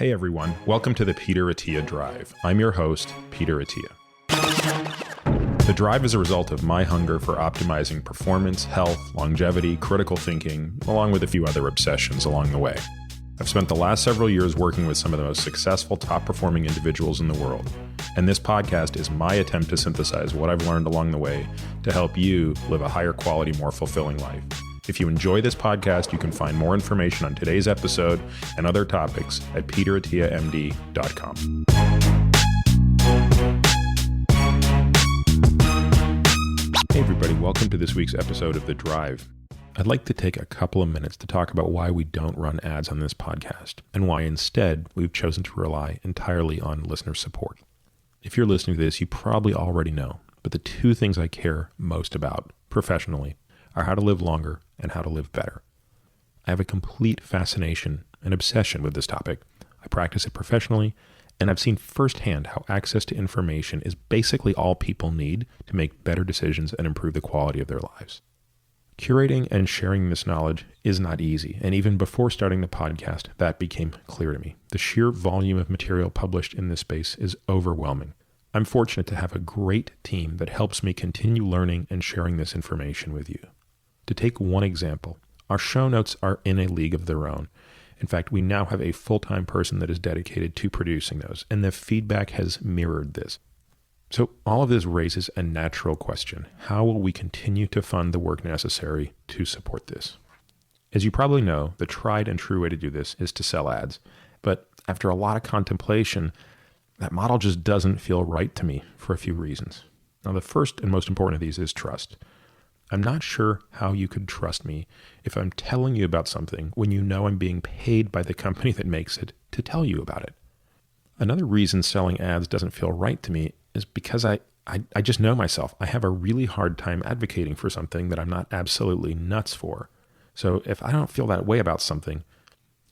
Hey everyone, welcome to the Peter Attia Drive. I'm your host, Peter Attia. The drive is a result of my hunger for optimizing performance, health, longevity, critical thinking, along with a few other obsessions along the way. I've spent the last several years working with some of the most successful, top-performing individuals in the world, and this podcast is my attempt to synthesize what I've learned along the way to help you live a higher quality, more fulfilling life. If you enjoy this podcast, you can find more information on today's episode and other topics at peterattiamd.com. Hey everybody, welcome to this week's episode of The Drive. I'd like to take a couple of minutes to talk about why we don't run ads on this podcast and why instead we've chosen to rely entirely on listener support. If you're listening to this, you probably already know, but the two things I care most about professionally are how to live longer and how to live better. I have a complete fascination and obsession with this topic. I practice it professionally, and I've seen firsthand how access to information is basically all people need to make better decisions and improve the quality of their lives. Curating and sharing this knowledge is not easy, and even before starting the podcast, that became clear to me. The sheer volume of material published in this space is overwhelming. I'm fortunate to have a great team that helps me continue learning and sharing this information with you. To take one example, our show notes are in a league of their own. In fact, we now have a full-time person that is dedicated to producing those, and the feedback has mirrored this. So all of this raises a natural question. How will we continue to fund the work necessary to support this? As you probably know, the tried and true way to do this is to sell ads. But after a lot of contemplation, that model just doesn't feel right to me for a few reasons. Now, the first and most important of these is trust. I'm not sure how you could trust me if I'm telling you about something when you know I'm being paid by the company that makes it to tell you about it. Another reason selling ads doesn't feel right to me is because I just know myself. I have a really hard time advocating for something that I'm not absolutely nuts for. So if I don't feel that way about something,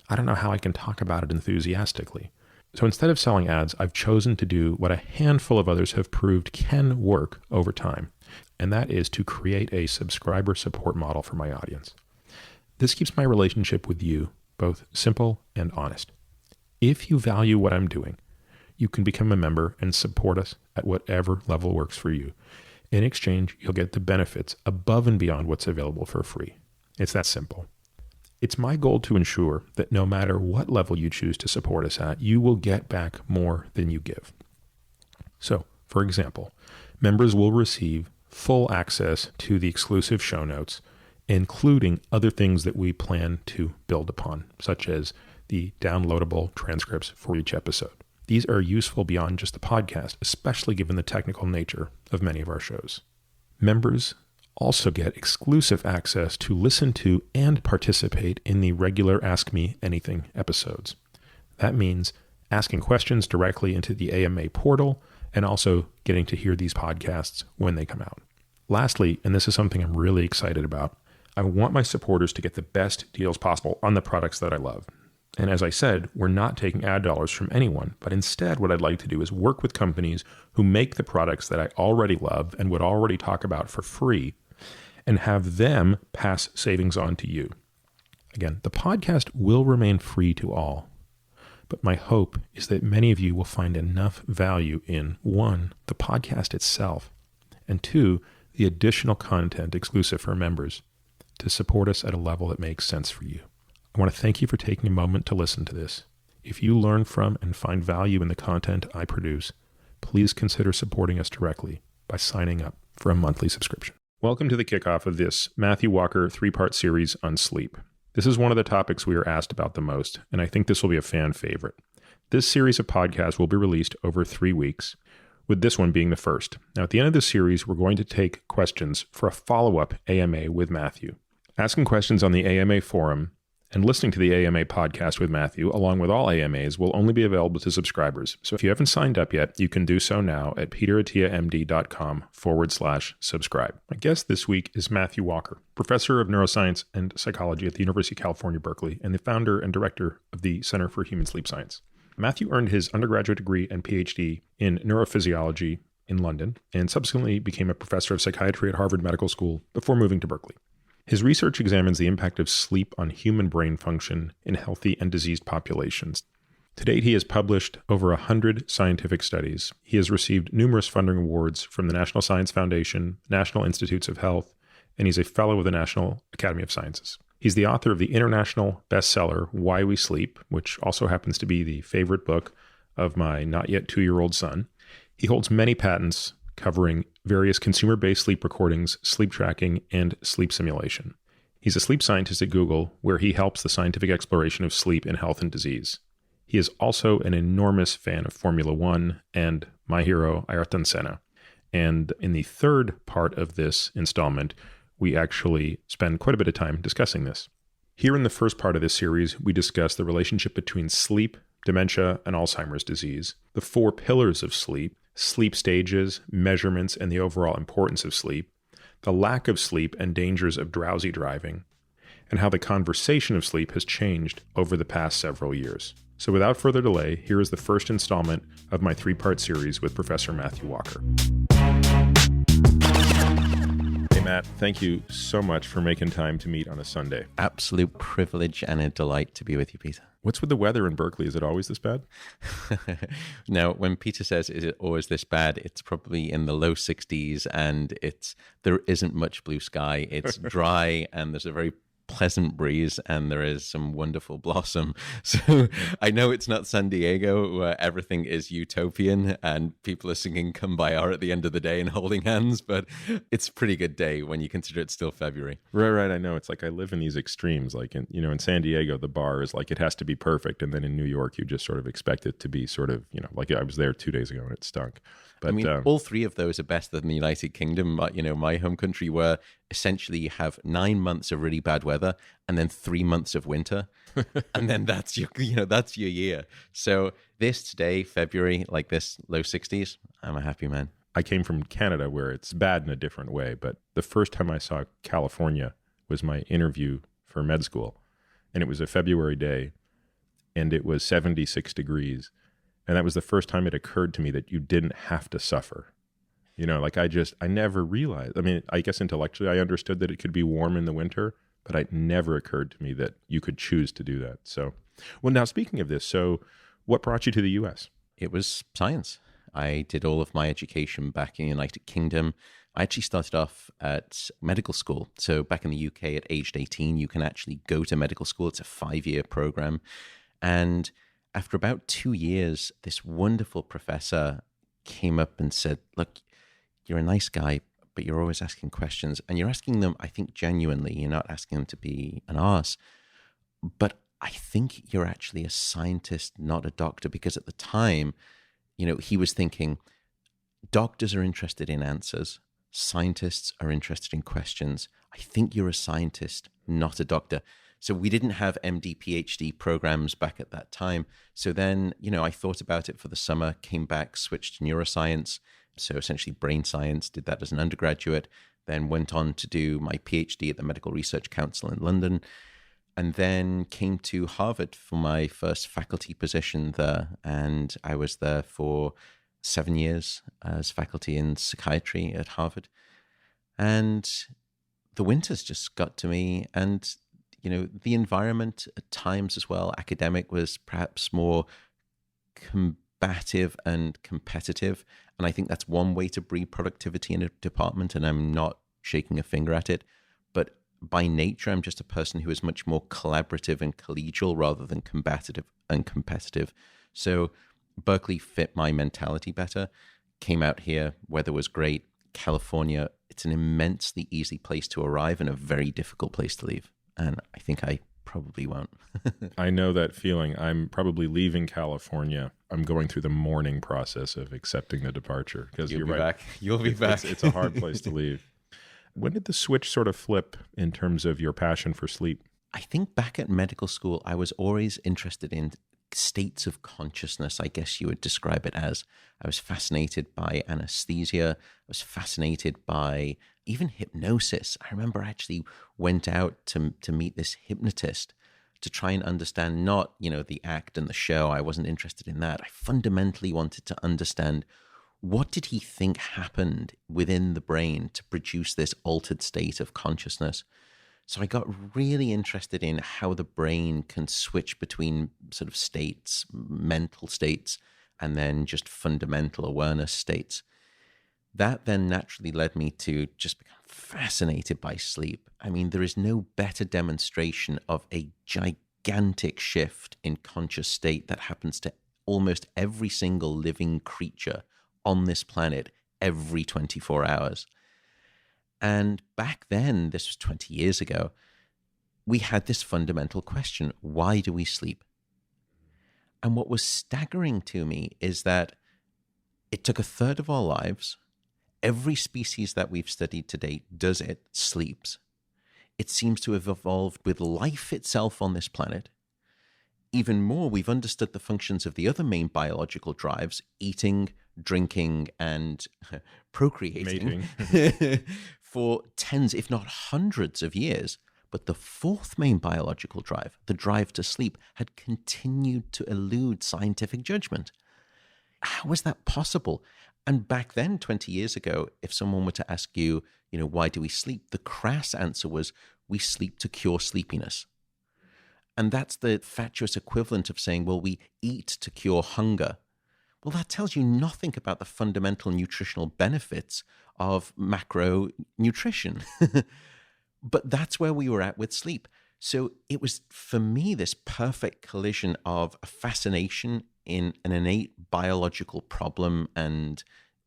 I don't know how I can talk about it enthusiastically. So instead of selling ads, I've chosen to do what a handful of others have proved can work over time, and that is to create a subscriber support model for my audience. This keeps my relationship with you both simple and honest. If you value what I'm doing, you can become a member and support us at whatever level works for you. In exchange, you'll get the benefits above and beyond what's available for free. It's that simple. It's my goal to ensure that no matter what level you choose to support us at, you will get back more than you give. So, for example, members will receive full access to the exclusive show notes, including other things that we plan to build upon, such as the downloadable transcripts for each episode. These are useful beyond just the podcast, especially given the technical nature of many of our shows. Members also get exclusive access to listen to and participate in the regular Ask Me Anything episodes. That means asking questions directly into the AMA portal and also getting to hear these podcasts when they come out. Lastly, and this is something I'm really excited about, I want my supporters to get the best deals possible on the products that I love. And as I said, we're not taking ad dollars from anyone, but instead what I'd like to do is work with companies who make the products that I already love and would already talk about for free and have them pass savings on to you. Again, the podcast will remain free to all, but my hope is that many of you will find enough value in, one, the podcast itself, and two, the additional content exclusive for members to support us at a level that makes sense for you. I want to thank you for taking a moment to listen to this. If you learn from and find value in the content I produce, please consider supporting us directly by signing up for a monthly subscription. Welcome to the kickoff of this Matthew Walker 3-part series on sleep. This is one of the topics we are asked about the most, and I think this will be a fan favorite. This series of podcasts will be released over 3 weeks, with this one being the first. Now, at the end of this series, we're going to take questions for a follow-up AMA with Matthew. Asking questions on the AMA forum and listening to the AMA podcast with Matthew, along with all AMAs, will only be available to subscribers. So if you haven't signed up yet, you can do so now at peterattiamd.com/subscribe. My guest this week is Matthew Walker, professor of neuroscience and psychology at the University of California, Berkeley, and the founder and director of the Center for Human Sleep Science. Matthew earned his undergraduate degree and Ph.D. in neurophysiology in London, and subsequently became a professor of psychiatry at Harvard Medical School before moving to Berkeley. His research examines the impact of sleep on human brain function in healthy and diseased populations. To date, he has published over 100 scientific studies. He has received numerous funding awards from the National Science Foundation, National Institutes of Health, and he's a fellow of the National Academy of Sciences. He's the author of the international bestseller, Why We Sleep, which also happens to be the favorite book of my not yet 2-year-old son. He holds many patents covering various consumer-based sleep recordings, sleep tracking, and sleep simulation. He's a sleep scientist at Google, where he helps the scientific exploration of sleep in health and disease. He is also an enormous fan of Formula One and my hero, Ayrton Senna. And in the third part of this installment, we actually spend quite a bit of time discussing this. Here in the first part of this series, we discuss the relationship between sleep, dementia, and Alzheimer's disease, the 4 pillars of sleep, sleep stages, measurements, and the overall importance of sleep, the lack of sleep and dangers of drowsy driving, and how the conversation of sleep has changed over the past several years. So without further delay, here is the first installment of my 3-part series with Professor Matthew Walker. Hey, Matt, thank you so much for making time to meet on a Sunday. Absolute privilege and a delight to be with you, Peter. What's with the weather in Berkeley? Is it always this bad? Now, when Peter says, is it always this bad? It's probably in the low 60s and there isn't much blue sky. It's dry and there's a very pleasant breeze and there is some wonderful blossom. So I know it's not San Diego where everything is utopian and people are singing Kumbaya at the end of the day and holding hands, but it's a pretty good day when you consider it's still February. Right. I know. It's like I live in these extremes. Like in San Diego, the bar is like it has to be perfect. And then in New York, you just sort of expect it to be sort of, like I was there 2 days ago and it stunk. But, I mean, all 3 of those are better than the United Kingdom, my home country, where essentially you have 9 months of really bad weather and then 3 months of winter. And then that's your year. So today, February, like this, low 60s, I'm a happy man. I came from Canada where it's bad in a different way. But the first time I saw California was my interview for med school. And it was a February day and it was 76 degrees. And that was the first time it occurred to me that you didn't have to suffer. I never realized. I mean, I guess intellectually I understood that it could be warm in the winter, but it never occurred to me that you could choose to do that. So, well, now speaking of this, so what brought you to the U.S.? It was science. I did all of my education back in the United Kingdom. I actually started off at medical school. So back in the UK at age 18, you can actually go to medical school. It's a 5-year program. And after about 2 years, this wonderful professor came up and said, look, you're a nice guy, but you're always asking questions. And you're asking them, I think, genuinely. You're not asking them to be an arse. But I think you're actually a scientist, not a doctor. Because at the time, he was thinking, doctors are interested in answers. Scientists are interested in questions. I think you're a scientist, not a doctor. So we didn't have MD, Ph.D. programs back at that time. So then, I thought about it for the summer, came back, switched to neuroscience. So essentially brain science, did that as an undergraduate, then went on to do my Ph.D. at the Medical Research Council in London, and then came to Harvard for my first faculty position there. And I was there for 7 years as faculty in psychiatry at Harvard. And the winters just got to me, and the environment at times as well, academic, was perhaps more combative and competitive. And I think that's one way to breed productivity in a department, and I'm not shaking a finger at it. But by nature, I'm just a person who is much more collaborative and collegial rather than combative and competitive. So Berkeley fit my mentality better. Came out here, weather was great. California, it's an immensely easy place to arrive and a very difficult place to leave. And I think I probably won't. I know that feeling. I'm probably leaving California. I'm going through the mourning process of accepting the departure. Because you're right. You'll be back. It's a hard place to leave. When did the switch sort of flip in terms of your passion for sleep? I think back at medical school, I was always interested in states of consciousness, I guess you would describe it as. I was fascinated by anesthesia. I was fascinated by even hypnosis. I remember I actually went out to meet this hypnotist to try and understand not, the act and the show. I wasn't interested in that. I fundamentally wanted to understand, what did he think happened within the brain to produce this altered state of consciousness? So I got really interested in how the brain can switch between sort of states, mental states, and then just fundamental awareness states. That then naturally led me to just become fascinated by sleep. I mean, there is no better demonstration of a gigantic shift in conscious state that happens to almost every single living creature on this planet every 24 hours. And back then, this was 20 years ago, we had this fundamental question: why do we sleep? And what was staggering to me is that it took a third of our lives. Every species that we've studied to date does it, sleeps. It seems to have evolved with life itself on this planet. Even more, we've understood the functions of the other main biological drives, eating, drinking, and procreating, for tens, if not hundreds of years. But the fourth main biological drive, the drive to sleep, had continued to elude scientific judgment. How is that possible? And back then, 20 years ago, if someone were to ask you, why do we sleep? The crass answer was, we sleep to cure sleepiness. And that's the fatuous equivalent of saying, well, we eat to cure hunger. Well, that tells you nothing about the fundamental nutritional benefits of macronutrition. But that's where we were at with sleep. So it was, for me, this perfect collision of a fascination in an innate biological problem and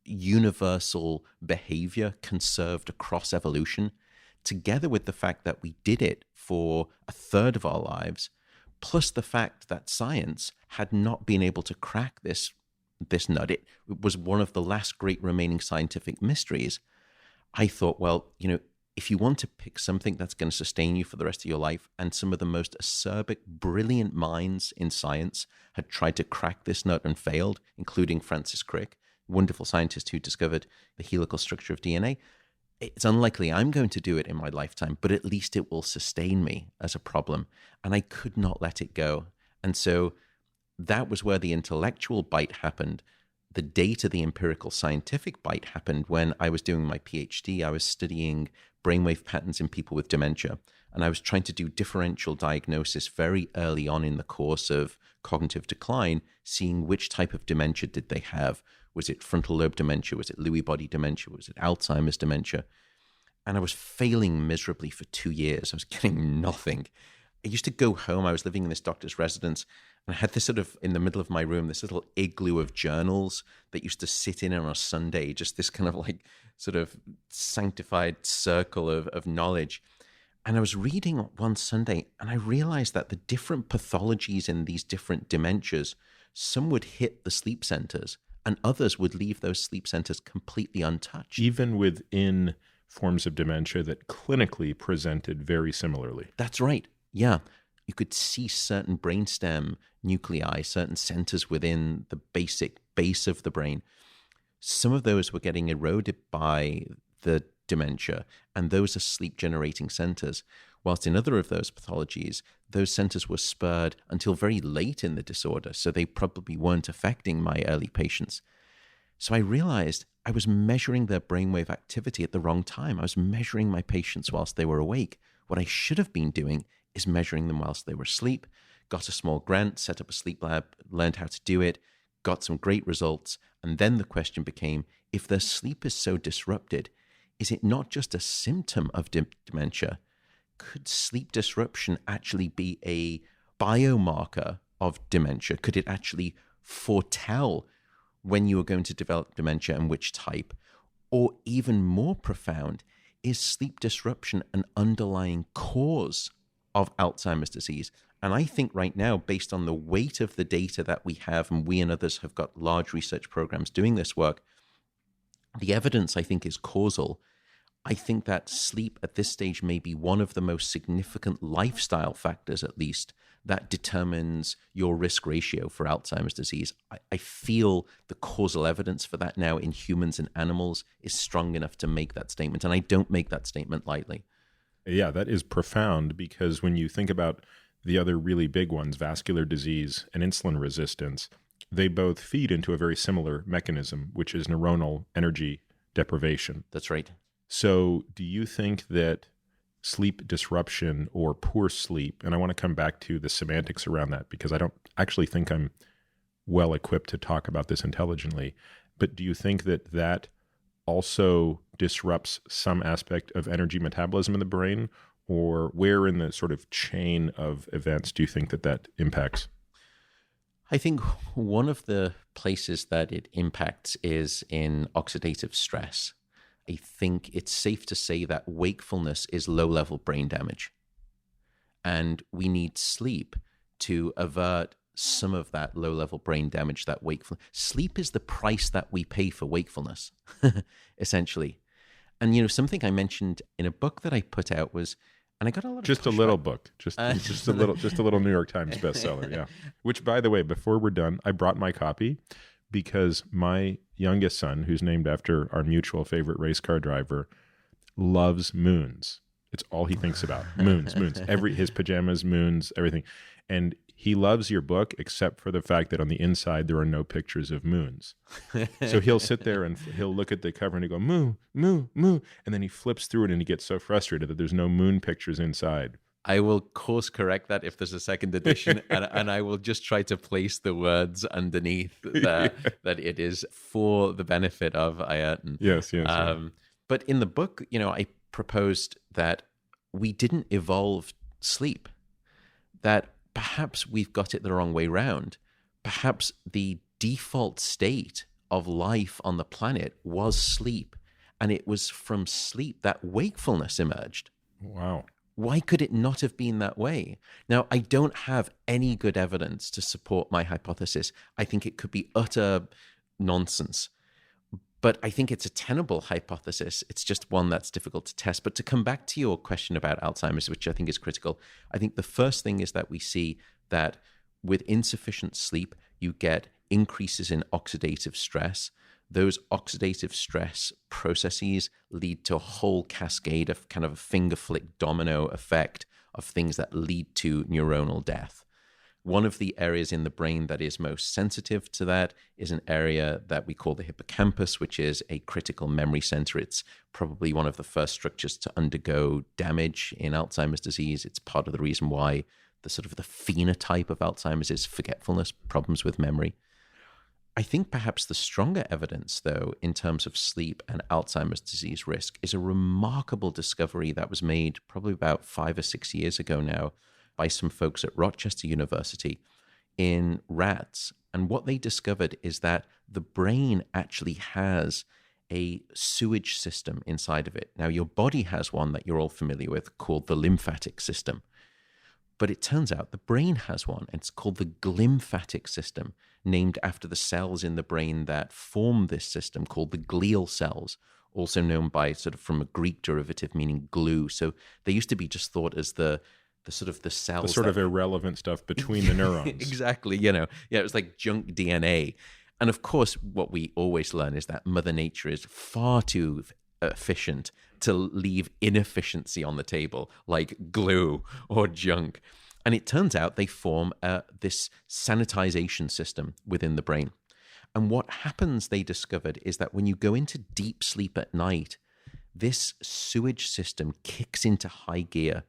universal behavior conserved across evolution, together with the fact that we did it for a third of our lives, plus the fact that science had not been able to crack this nut. It was one of the last great remaining scientific mysteries. I thought, well, if you want to pick something that's going to sustain you for the rest of your life, and some of the most acerbic, brilliant minds in science had tried to crack this nut and failed, including Francis Crick, wonderful scientist who discovered the helical structure of DNA, it's unlikely I'm going to do it in my lifetime, but at least it will sustain me as a problem. And I could not let it go. And so that was where the intellectual bite happened. The data, the empirical scientific bite happened when I was doing my Ph.D. I was studying brainwave patterns in people with dementia. And I was trying to do differential diagnosis very early on in the course of cognitive decline, seeing which type of dementia did they have. Was it frontal lobe dementia? Was it Lewy body dementia? Was it Alzheimer's dementia? And I was failing miserably for 2 years. I was getting nothing. I used to go home. I was living in this doctor's residence, and I had this sort of, in the middle of my room, this little igloo of journals that used to sit in on a Sunday, just this kind of like sort of sanctified circle of knowledge. And I was reading one Sunday, and I realized that the different pathologies in these different dementias, some would hit the sleep centers, and others would leave those sleep centers completely untouched. Even within forms of dementia that clinically presented very similarly. That's right. Yeah. You could see certain brainstem nuclei, certain centers within the basic base of the brain. Some of those were getting eroded by the dementia, and those are sleep-generating centers. Whilst in other of those pathologies, those centers were spurred until very late in the disorder, so they probably weren't affecting my early patients. So I realized I was measuring their brainwave activity at the wrong time. I was measuring my patients whilst they were awake. What I should have been doing is measuring them whilst they were asleep. Got a small grant, set up a sleep lab, learned how to do it, got some great results. And then the question became, if their sleep is so disrupted, is it not just a symptom of dementia? Could sleep disruption actually be a biomarker of dementia? Could it actually foretell when you are going to develop dementia and which type? Or even more profound, is sleep disruption an underlying cause of Alzheimer's disease? And I think right now, based on the weight of the data that we have, and we and others have got large research programs doing this work, the evidence, I think, is causal. I think that sleep at this stage may be one of the most significant lifestyle factors, at least, that determines your risk ratio for Alzheimer's disease. I feel the causal evidence for that now in humans and animals is strong enough to make that statement. And I don't make that statement lightly. Yeah, that is profound, because when you think about the other really big ones, vascular disease and insulin resistance, they both feed into a very similar mechanism, which is neuronal energy deprivation. That's right. So do you think that sleep disruption or poor sleep, and I want to come back to the semantics around that because I don't actually think I'm well equipped to talk about this intelligently, but do you think that that also disrupts some aspect of energy metabolism in the brain, or where in the sort of chain of events do you think that that impacts? I think one of the places that it impacts is in oxidative stress. I think it's safe to say that wakefulness is low-level brain damage. And we need sleep to avert some of that low-level brain damage, that wakefulness. Sleep is the price that we pay for wakefulness, essentially. And, something I mentioned in a book that I put out was, and I got a lot of just pushback. A little book, just a little New York Times bestseller, yeah. Which, by the way, before we're done, I brought my copy because my youngest son, who's named after our mutual favorite race car driver, loves moons. It's all he thinks about. Moons. His pajamas, moons, everything. And he loves your book, except for the fact that on the inside, there are no pictures of moons. So he'll sit there and he'll look at the cover and he'll go, moo, moo, moo. And then he flips through it and he gets so frustrated that there's no moon pictures inside. I will course correct that if there's a second edition, and I will just try to place the words underneath that it is for the benefit of Ayrton. Yes. But in the book, I proposed that we didn't evolve sleep, that perhaps we've got it the wrong way round. Perhaps the default state of life on the planet was sleep, and it was from sleep that wakefulness emerged. Wow. Why could it not have been that way? Now, I don't have any good evidence to support my hypothesis. I think it could be utter nonsense. But I think it's a tenable hypothesis. It's just one that's difficult to test. But to come back to your question about Alzheimer's, which I think is critical, I think the first thing is that we see that with insufficient sleep, you get increases in oxidative stress. Those oxidative stress processes lead to a whole cascade of kind of a finger flick domino effect of things that lead to neuronal death. One of the areas in the brain that is most sensitive to that is an area that we call the hippocampus, which is a critical memory center. It's probably one of the first structures to undergo damage in Alzheimer's disease. It's part of the reason why the phenotype of Alzheimer's is forgetfulness, problems with memory. I think perhaps the stronger evidence, though, in terms of sleep and Alzheimer's disease risk is a remarkable discovery that was made probably about 5 or 6 years ago now by some folks at Rochester University in rats. And what they discovered is that the brain actually has a sewage system inside of it. Now, your body has one that you're all familiar with called the lymphatic system. But it turns out the brain has one, and it's called the glymphatic system, named after the cells in the brain that form this system, called the glial cells, also known by from a Greek derivative meaning glue. So they used to be just thought as the cells. The sort of irrelevant stuff between the neurons. Exactly, it was like junk DNA. And of course, what we always learn is that Mother Nature is far too efficient to leave inefficiency on the table, like glue or junk. And it turns out they form this sanitization system within the brain. And what happens, they discovered, is that when you go into deep sleep at night, this sewage system kicks into high gear.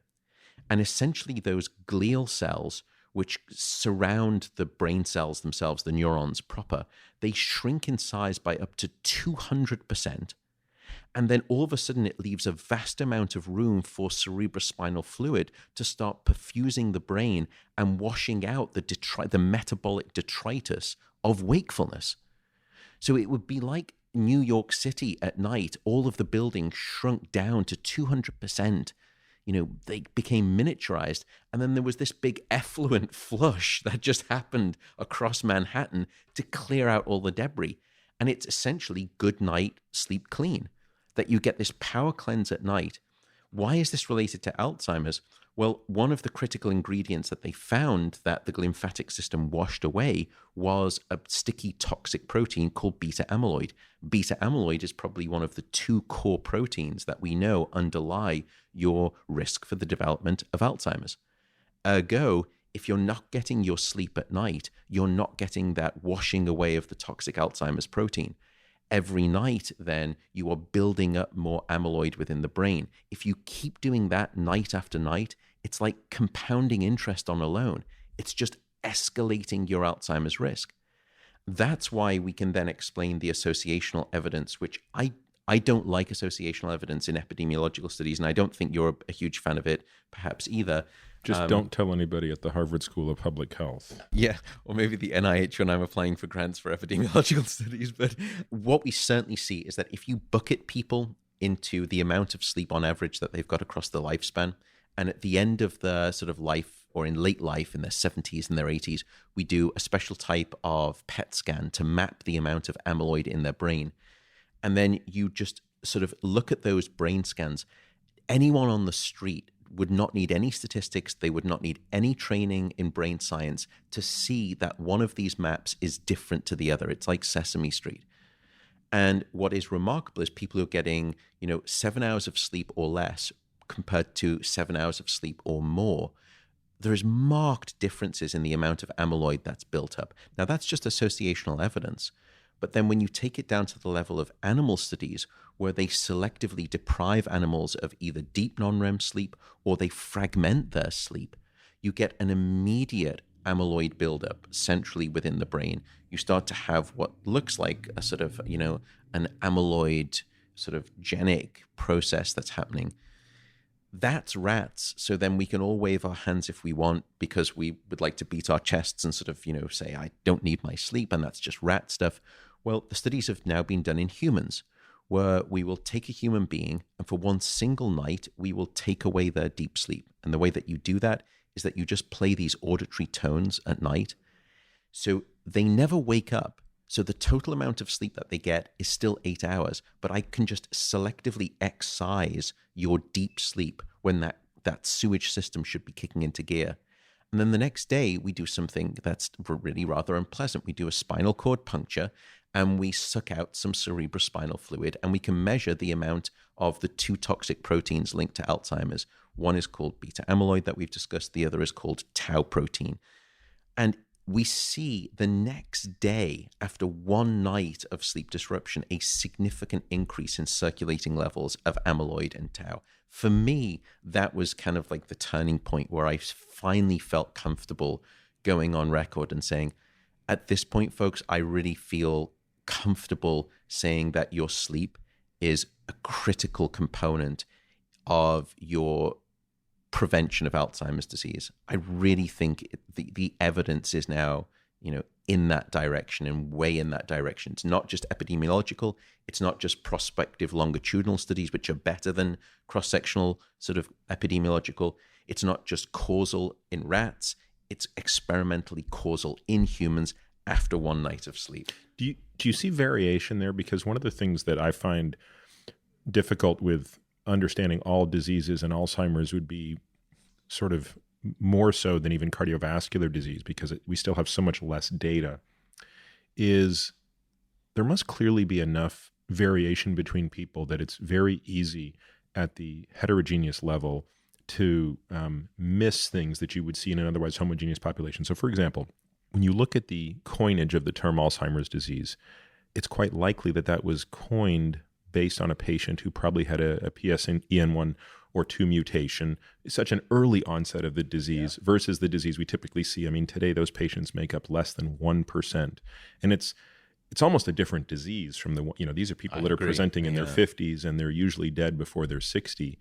And essentially those glial cells, which surround the brain cells themselves, the neurons proper, they shrink in size by up to 200%. And then all of a sudden it leaves a vast amount of room for cerebrospinal fluid to start perfusing the brain and washing out the metabolic detritus of wakefulness. So it would be like New York City at night, all of the buildings shrunk down to 200%. They became miniaturized. And then there was this big effluent flush that just happened across Manhattan to clear out all the debris. And it's essentially good night, sleep clean, that you get this power cleanse at night. Why is this related to Alzheimer's? Well, one of the critical ingredients that they found that the glymphatic system washed away was a sticky toxic protein called beta amyloid. Beta amyloid is probably one of the 2 core proteins that we know underlie your risk for the development of Alzheimer's. Ergo, if you're not getting your sleep at night, you're not getting that washing away of the toxic Alzheimer's protein. every night, then you are building up more amyloid within the brain. If you keep doing that night after night, it's like compounding interest on a loan. It's just escalating your Alzheimer's risk. That's why we can then explain the associational evidence, which I don't like associational evidence in epidemiological studies, and I don't think you're a huge fan of it, perhaps either. Just don't tell anybody at the Harvard School of Public Health. Yeah, or maybe the NIH when I'm applying for grants for epidemiological studies. But what we certainly see is that if you bucket people into the amount of sleep on average that they've got across the lifespan, and at the end of the sort of life, or in late life, in their 70s and their 80s, we do a special type of PET scan to map the amount of amyloid in their brain. And then you just sort of look at those brain scans. Anyone on the street would not need any statistics. They would not need any training in brain science to see that one of these maps is different to the other. It's like Sesame Street. And what is remarkable is people who are getting, 7 hours of sleep or less compared to 7 hours of sleep or more, there's marked differences in the amount of amyloid that's built up. Now, that's just associational evidence. But then when you take it down to the level of animal studies, where they selectively deprive animals of either deep non-REM sleep or they fragment their sleep, you get an immediate amyloid buildup centrally within the brain. You start to have what looks like a sort of, an amyloid sort of genic process that's happening. That's rats. So then we can all wave our hands if we want, because we would like to beat our chests and sort of, say, I don't need my sleep, and that's just rat stuff. Well, the studies have now been done in humans, where we will take a human being and for one single night, we will take away their deep sleep. And the way that you do that is that you just play these auditory tones at night. So they never wake up. So the total amount of sleep that they get is still 8 hours, but I can just selectively excise your deep sleep when that sewage system should be kicking into gear. And then the next day, we do something that's really rather unpleasant. We do a spinal cord puncture, and we suck out some cerebrospinal fluid, and we can measure the amount of the two toxic proteins linked to Alzheimer's. One is called beta amyloid that we've discussed. The other is called tau protein. And we see the next day, after one night of sleep disruption, a significant increase in circulating levels of amyloid and tau. For me, that was kind of like the turning point where I finally felt comfortable going on record and saying, at this point, folks, I really feel comfortable saying that your sleep is a critical component of your prevention of Alzheimer's disease. I really think the evidence is now, in that direction and way in that direction. It's not just epidemiological. It's not just prospective longitudinal studies, which are better than cross-sectional sort of epidemiological. It's not just causal in rats. It's experimentally causal in humans after one night of sleep. Do you see variation there? Because one of the things that I find difficult with understanding all diseases, and Alzheimer's would be sort of more so than even cardiovascular disease, because we still have so much less data, is there must clearly be enough variation between people that it's very easy at the heterogeneous level to miss things that you would see in an otherwise homogeneous population. So for example, when you look at the coinage of the term Alzheimer's disease, it's quite likely that that was coined based on a patient who probably had a PSEN1 or 2 mutation, such an early onset of the disease versus the disease we typically see. I mean, today those patients make up less than 1%. And it's almost a different disease from these are people that are presenting in their 50s and they're usually dead before they're 60,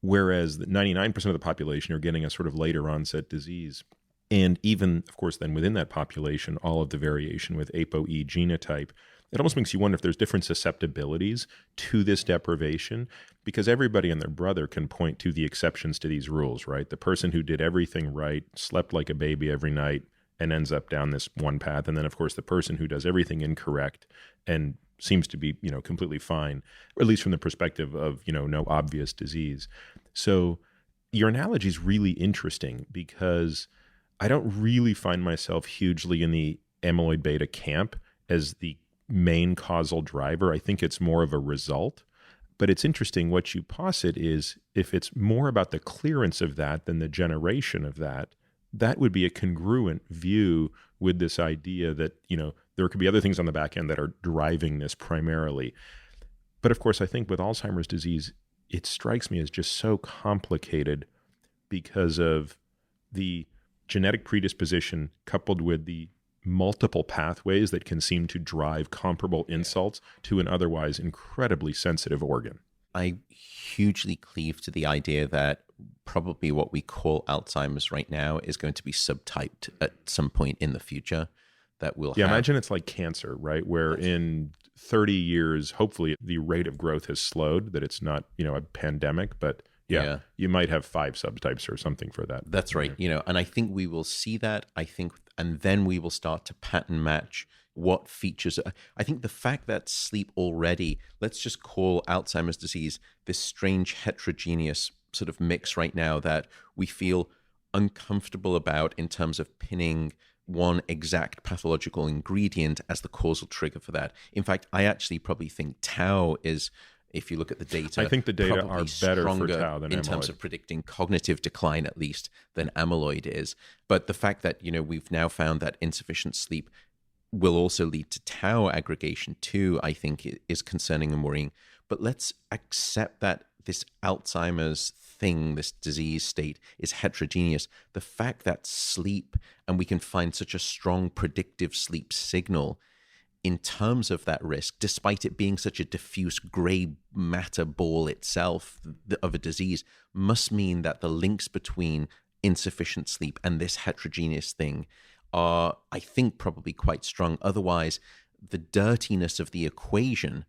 whereas the 99% of the population are getting a sort of later onset disease. And even, of course, then within that population, all of the variation with ApoE genotype, it almost makes you wonder if there's different susceptibilities to this deprivation, because everybody and their brother can point to the exceptions to these rules, right? The person who did everything right, slept like a baby every night, and ends up down this one path. And then, of course, the person who does everything incorrect and seems to be, completely fine, or at least from the perspective of, no obvious disease. So your analogy is really interesting, because I don't really find myself hugely in the amyloid beta camp as the main causal driver. I think it's more of a result. But it's interesting what you posit is, if it's more about the clearance of that than the generation of that, that would be a congruent view with this idea that, There could be other things on the back end that are driving this primarily. But of course, I think with Alzheimer's disease, it strikes me as just so complicated because of the genetic predisposition coupled with the multiple pathways that can seem to drive comparable insults to an otherwise incredibly sensitive organ. I hugely cleave to the idea that probably what we call Alzheimer's right now is going to be subtyped at some point in the future. That will imagine it's like cancer, right? Where in 30 years, hopefully the rate of growth has slowed, that it's not, a pandemic, but you might have 5 subtypes or something for that. That's right. And I think we will see that, and then we will start to pattern match what features. I think the fact that sleep already, let's just call Alzheimer's disease this strange heterogeneous sort of mix right now that we feel uncomfortable about in terms of pinning one exact pathological ingredient as the causal trigger for that. In fact, I actually probably think tau is, if you look at the data, I think the data are better for tau than in amyloid. terms of predicting cognitive decline, at least, than amyloid is. But the fact that, we've now found that insufficient sleep will also lead to tau aggregation too, I think is concerning and worrying. But let's accept that this Alzheimer's thing, this disease state, is heterogeneous. The fact that sleep, and we can find such a strong predictive sleep signal in terms of that risk, despite it being such a diffuse gray matter ball itself of a disease, must mean that the links between insufficient sleep and this heterogeneous thing are, I think, probably quite strong. Otherwise, the dirtiness of the equation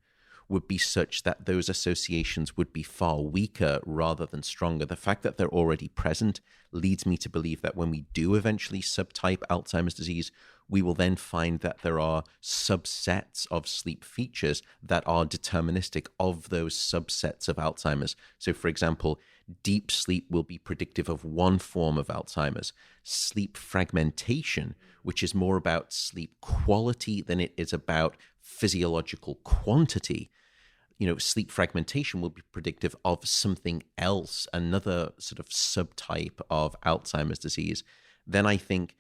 would be such that those associations would be far weaker rather than stronger. The fact that they're already present leads me to believe that when we do eventually subtype Alzheimer's disease, we will then find that there are subsets of sleep features that are deterministic of those subsets of Alzheimer's. So, for example, deep sleep will be predictive of one form of Alzheimer's. Sleep fragmentation, which is more about sleep quality than it is about physiological quantity. Sleep fragmentation will be predictive of something else, another sort of subtype of Alzheimer's disease. Then I think,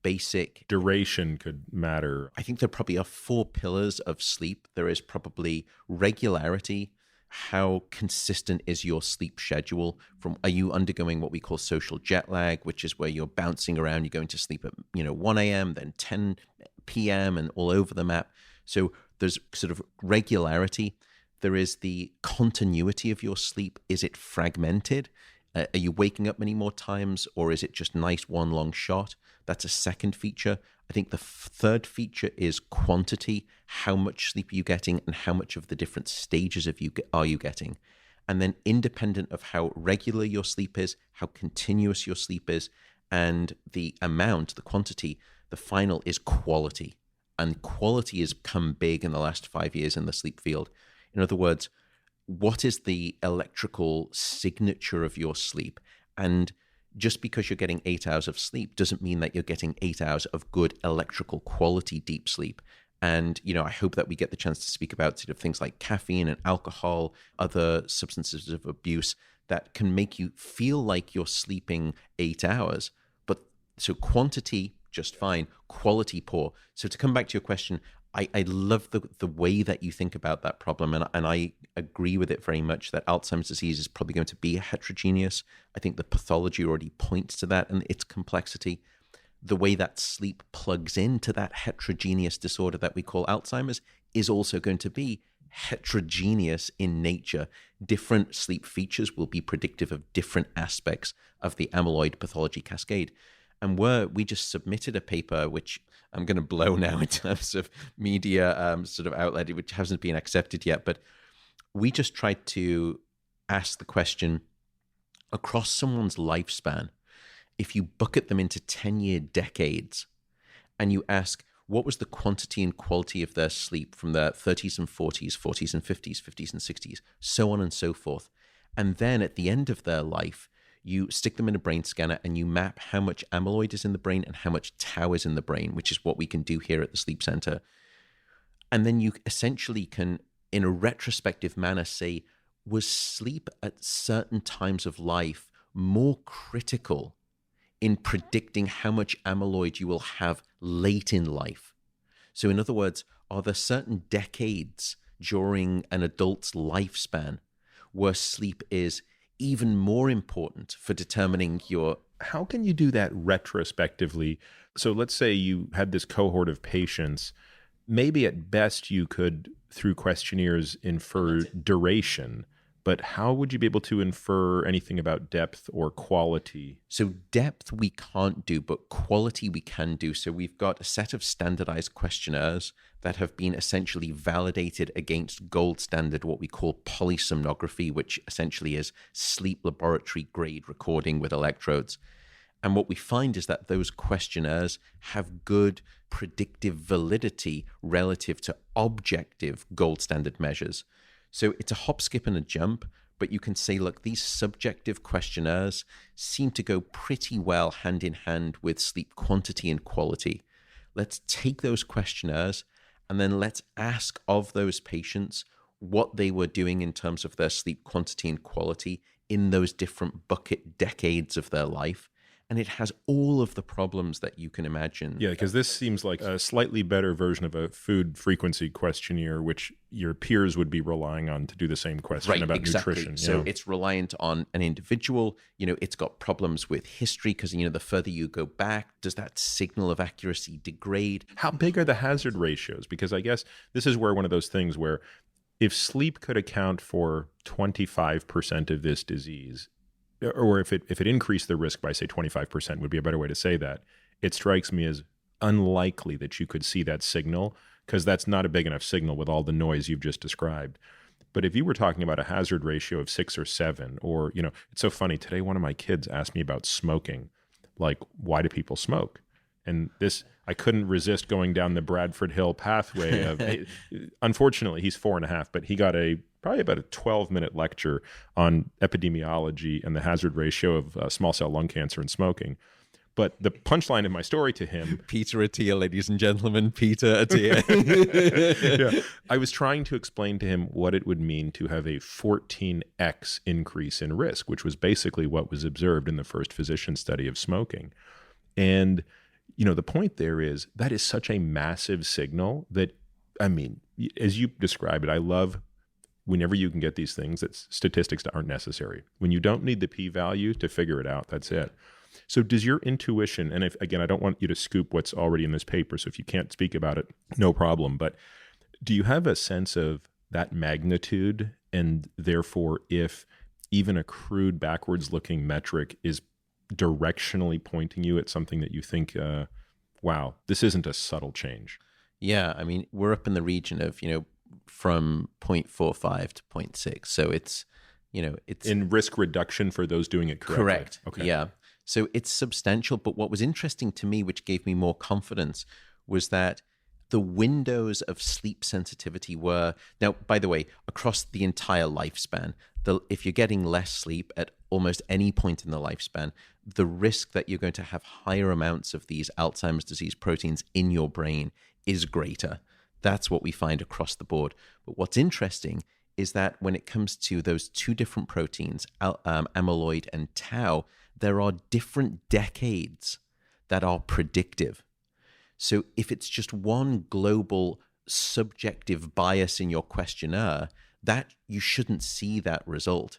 basic duration could matter. I think there probably are 4 pillars of sleep. There is probably regularity. How consistent is your sleep schedule? Are you undergoing what we call social jet lag, which is where you're bouncing around, you're going to sleep at 1 a.m., then 10 p.m. and all over the map. So there's sort of regularity. There is the continuity of your sleep. Is it fragmented? Are you waking up many more times, or is it just nice one long shot? That's a second feature. I think the third feature is quantity. How much sleep are you getting, and how much of the different stages of you are you getting? And then independent of how regular your sleep is, how continuous your sleep is, and the amount, the quantity, the final is quality. And quality has come big in the last 5 years in the sleep field. In other words, what is the electrical signature of your sleep? And just because you're getting 8 hours of sleep doesn't mean that you're getting 8 hours of good electrical quality deep sleep. And, I hope that we get the chance to speak about sort of things like caffeine and alcohol, other substances of abuse that can make you feel like you're sleeping 8 hours. But so quantity, just fine, quality poor. So to come back to your question, I love the way that you think about that problem, and I agree with it very much that Alzheimer's disease is probably going to be heterogeneous. I think the pathology already points to that and its complexity. The way that sleep plugs into that heterogeneous disorder that we call Alzheimer's is also going to be heterogeneous in nature. Different sleep features will be predictive of different aspects of the amyloid pathology cascade. And we just submitted a paper, which I'm going to blow now in terms of media sort of outlet, which hasn't been accepted yet. But we just tried to ask the question, across someone's lifespan, if you bucket them into 10-year decades, and you ask, what was the quantity and quality of their sleep from their 30s and 40s, 40s and 50s, 50s and 60s, so on and so forth. And then at the end of their life, you stick them in a brain scanner and you map how much amyloid is in the brain and how much tau is in the brain, which is what we can do here at the Sleep Center. And then you essentially can, in a retrospective manner, say, was sleep at certain times of life more critical in predicting how much amyloid you will have late in life? So in other words, are there certain decades during an adult's lifespan where sleep is even more important for determining your... How can you do that retrospectively? So let's say you had this cohort of patients. Maybe at best you could, through questionnaires, infer duration, but how would you be able to infer anything about depth or quality? So depth we can't do, but quality we can do. So we've got a set of standardized questionnaires that have been essentially validated against gold standard, what we call polysomnography, which essentially is sleep laboratory grade recording with electrodes. And what we find is that those questionnaires have good predictive validity relative to objective gold standard measures. So it's a hop, skip, and a jump, but you can say, look, these subjective questionnaires seem to go pretty well hand in hand with sleep quantity and quality. Let's take those questionnaires and then let's ask of those patients what they were doing in terms of their sleep quantity and quality in those different bucket decades of their life. And it has all of the problems that you can imagine. Yeah, because this seems like a slightly better version of a food frequency questionnaire, which your peers would be relying on to do the same question about nutrition. So it's reliant on an individual. It's got problems with history because, the further you go back, does that signal of accuracy degrade? How big are the hazard ratios? Because I guess this is where one of those things where if sleep could account for 25% of this disease, or if it increased the risk by, say, 25% would be a better way to say that, it strikes me as unlikely that you could see that signal, because that's not a big enough signal with all the noise you've just described. But if you were talking about a hazard ratio of 6 or 7, or, it's so funny, today one of my kids asked me about smoking, like, why do people smoke? And this, I couldn't resist going down the Bradford Hill pathway of, unfortunately, he's 4.5, but he got probably about a 12-minute lecture on epidemiology and the hazard ratio of small cell lung cancer and smoking. But the punchline of my story to him... Peter Attia, ladies and gentlemen, Peter Attia. Yeah. I was trying to explain to him what it would mean to have a 14x increase in risk, which was basically what was observed in the first physician study of smoking. And the point there is that is such a massive signal that, as you describe it, I love whenever you can get these things that statistics aren't necessary. When you don't need the p-value to figure it out, that's it. So does your intuition, and if, again, I don't want you to scoop what's already in this paper, so if you can't speak about it, no problem, but do you have a sense of that magnitude, and therefore if even a crude backwards-looking metric is directionally pointing you at something that you think, wow, this isn't a subtle change? Yeah, we're up in the region of, from 0.45 to 0.6. So it's in risk reduction for those doing it correctly. Correct. Okay. Yeah. So it's substantial. But what was interesting to me, which gave me more confidence, was that the windows of sleep sensitivity were, now, by the way, across the entire lifespan, if you're getting less sleep at almost any point in the lifespan, the risk that you're going to have higher amounts of these Alzheimer's disease proteins in your brain is greater. That's what we find across the board. But what's interesting is that when it comes to those two different proteins, amyloid and tau, there are different decades that are predictive. So if it's just one global subjective bias in your questionnaire, that you shouldn't see that result.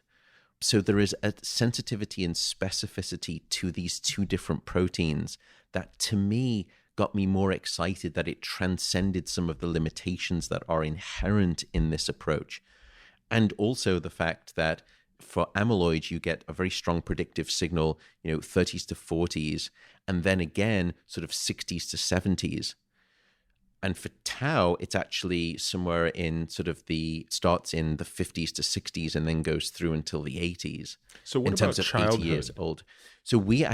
So there is a sensitivity and specificity to these two different proteins that, to me, got me more excited that it transcended some of the limitations that are inherent in this approach. And also the fact that for amyloid, you get a very strong predictive signal, 30s to 40s, and then again, sort of 60s to 70s. And for tau, it's actually somewhere in sort of starts in the 50s to 60s and then goes through until the 80s. So what in terms about of childhood? 80 years old. So we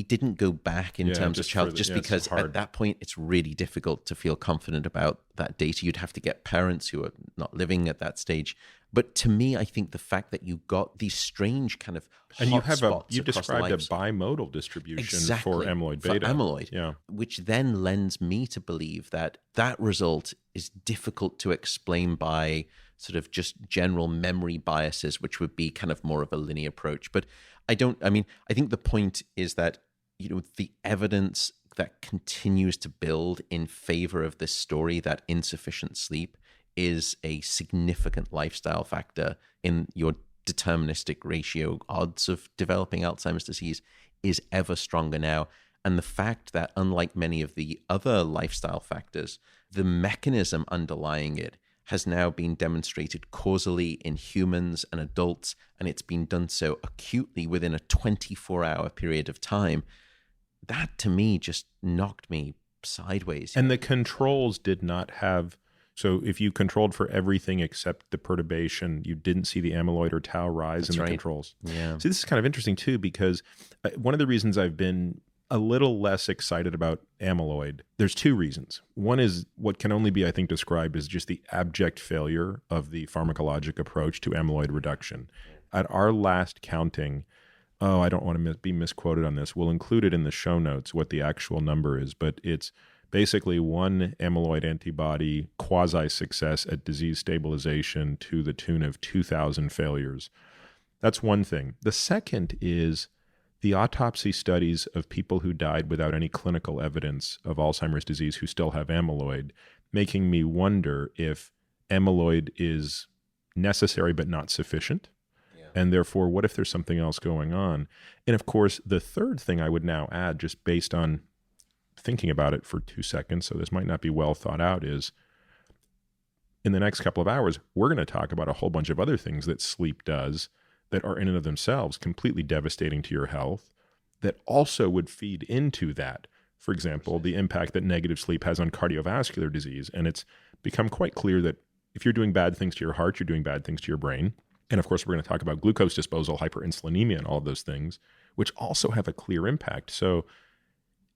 didn't go back in terms of childhood, just because at that point, it's really difficult to feel confident about that data. You'd have to get parents who are not living at that stage. But to me, I think the fact that you got these strange kind of and you described a bimodal distribution for amyloid beta. For amyloid, which then lends me to believe that that result is difficult to explain by sort of just general memory biases, which would be kind of more of a linear approach. But I think the point is that, the evidence think that continues to build in favor of this story that insufficient sleep is a significant lifestyle factor in your deterministic ratio odds of developing Alzheimer's disease is ever stronger now. And the fact that, unlike many of the other lifestyle factors, the mechanism underlying it has now been demonstrated causally in humans and adults, and it's been done so acutely within a 24-hour period of time. That, to me, just knocked me sideways. And the controls did not have... So if you controlled for everything except the perturbation, you didn't see the amyloid or tau rise in the controls. Yeah. See, this is kind of interesting, too, because one of the reasons I've been a little less excited about amyloid, there's two reasons. One is what can only be, I think, described as just the abject failure of the pharmacologic approach to amyloid reduction. At our last counting, I don't want to be misquoted on this. We'll include it in the show notes, what the actual number is, but it's basically one amyloid antibody quasi-success at disease stabilization to the tune of 2,000 failures. That's one thing. The second is the autopsy studies of people who died without any clinical evidence of Alzheimer's disease who still have amyloid, making me wonder if amyloid is necessary but not sufficient. Yeah. And therefore, what if there's something else going on? And of course, the third thing I would now add, just based on thinking about it for 2 seconds, so this might not be well thought out, is in the next couple of hours, we're going to talk about a whole bunch of other things that sleep does that are in and of themselves completely devastating to your health, that also would feed into that. For example, the impact that negative sleep has on cardiovascular disease. And it's become quite clear that if you're doing bad things to your heart, you're doing bad things to your brain. And of course, we're going to talk about glucose disposal, hyperinsulinemia, and all of those things, which also have a clear impact. So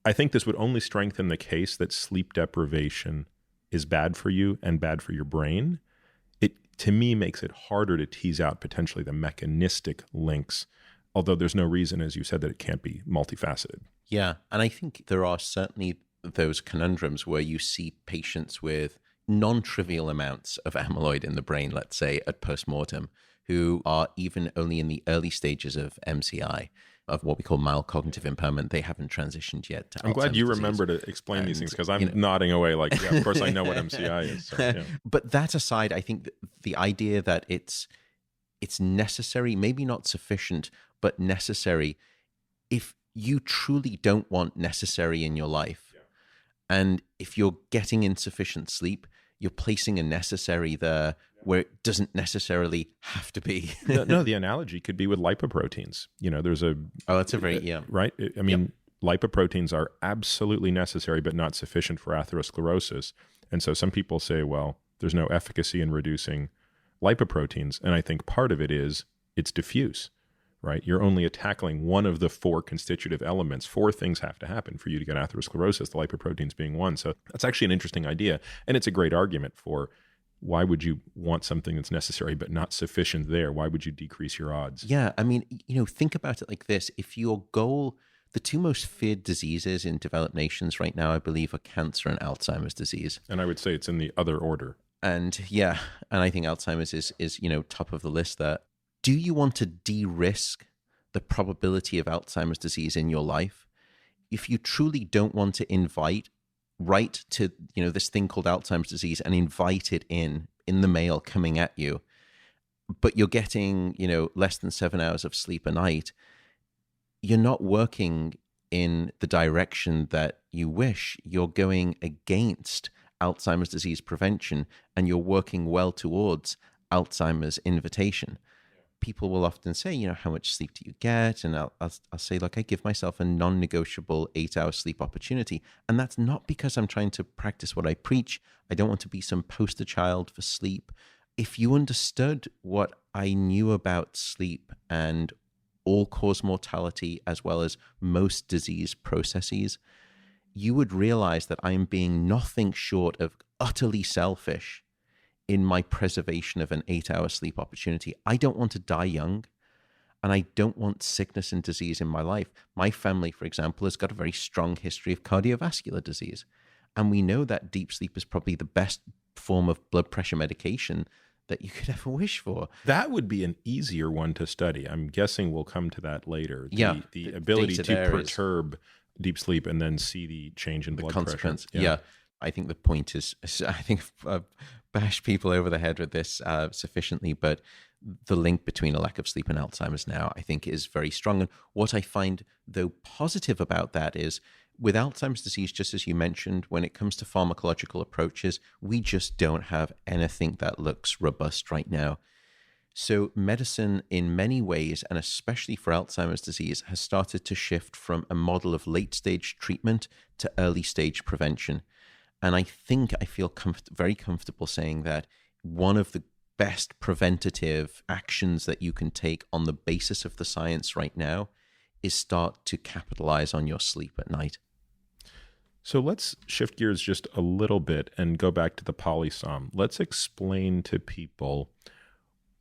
I think this would only strengthen the case that sleep deprivation is bad for you and bad for your brain. It, to me, makes it harder to tease out potentially the mechanistic links, although there's no reason, as you said, that it can't be multifaceted. Yeah, and I think there are certainly those conundrums where you see patients with non-trivial amounts of amyloid in the brain, let's say, at postmortem, who are even only in the early stages of MCI, of what we call mild cognitive impairment. They haven't transitioned yet to I'm glad you Alzheimer's remember disease. to explain these things, because I'm nodding away like, yeah, of course I know what MCI is. So, yeah. But that aside, I think the idea that it's necessary, maybe not sufficient, but necessary, if you truly don't want necessary in your life, and if you're getting insufficient sleep, you're placing a necessary there where it doesn't necessarily have to be. No, the analogy could be with lipoproteins. You know, there's that's a very, right? I mean, lipoproteins are absolutely necessary, but not sufficient for atherosclerosis. And so some people say, well, there's no efficacy in reducing lipoproteins. And I think part of it is it's diffuse, right? You're only tackling one of the four constitutive elements. Four things have to happen for you to get atherosclerosis, the lipoproteins being one. So that's actually an interesting idea. And it's a great argument for why would you want something that's necessary but not sufficient there? Why would you decrease your odds? Yeah, I mean, think about it like this. If your goal, the two most feared diseases in developed nations right now, I believe, are cancer and Alzheimer's disease. And I would say it's in the other order. And I think Alzheimer's is top of the list there. Do you want to de-risk the probability of Alzheimer's disease in your life? If you truly don't want to invite right to this thing called Alzheimer's disease and invite it in the mail coming at you, but you're getting less than 7 hours of sleep a night, you're not working in the direction that you wish. You're going against Alzheimer's disease prevention, and you're working well towards Alzheimer's invitation. People will often say, how much sleep do you get? And I'll say, look, I give myself a non-negotiable 8-hour sleep opportunity. And that's not because I'm trying to practice what I preach. I don't want to be some poster child for sleep. If you understood what I knew about sleep and all-cause mortality, as well as most disease processes, you would realize that I am being nothing short of utterly selfish in my preservation of an 8-hour sleep opportunity. I don't want to die young, and I don't want sickness and disease in my life. My family, for example, has got a very strong history of cardiovascular disease. And we know that deep sleep is probably the best form of blood pressure medication that you could ever wish for. That would be an easier one to study. I'm guessing we'll come to that later. The ability data to perturb deep sleep and then see the change in The blood consequence. pressure. Yeah. I think the point is, I think I've bashed people over the head with this sufficiently, but the link between a lack of sleep and Alzheimer's now, I think, is very strong. And what I find, though, positive about that is with Alzheimer's disease, just as you mentioned, when it comes to pharmacological approaches, we just don't have anything that looks robust right now. So medicine in many ways, and especially for Alzheimer's disease, has started to shift from a model of late-stage treatment to early-stage prevention. And I think I feel very comfortable saying that one of the best preventative actions that you can take on the basis of the science right now is start to capitalize on your sleep at night. So let's shift gears just a little bit and go back to the polysom. Let's explain to people,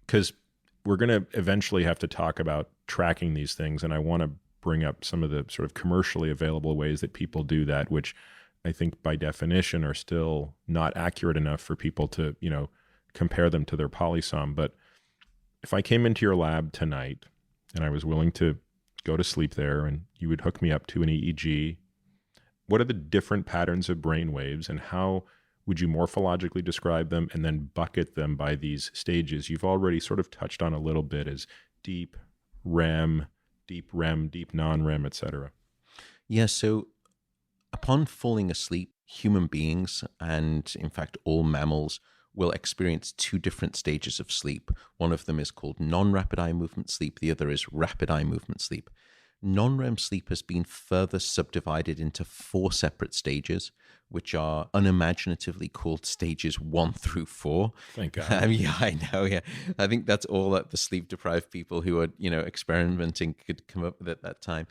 because we're going to eventually have to talk about tracking these things, and I want to bring up some of the sort of commercially available ways that people do that, which I think by definition are still not accurate enough for people to, compare them to their polysom. But if I came into your lab tonight and I was willing to go to sleep there and you would hook me up to an EEG, what are the different patterns of brain waves and how would you morphologically describe them and then bucket them by these stages you've already sort of touched on a little bit as deep REM, deep non-REM, et cetera? Yeah, so upon falling asleep, human beings, and in fact all mammals, will experience two different stages of sleep. One of them is called non-rapid eye movement sleep. The other is rapid eye movement sleep. Non-REM sleep has been further subdivided into 4 separate stages, which are unimaginatively called stages 1 through 4. Thank God. Yeah, I know. Yeah, I think that's all that the sleep-deprived people who are, experimenting could come up with at that time.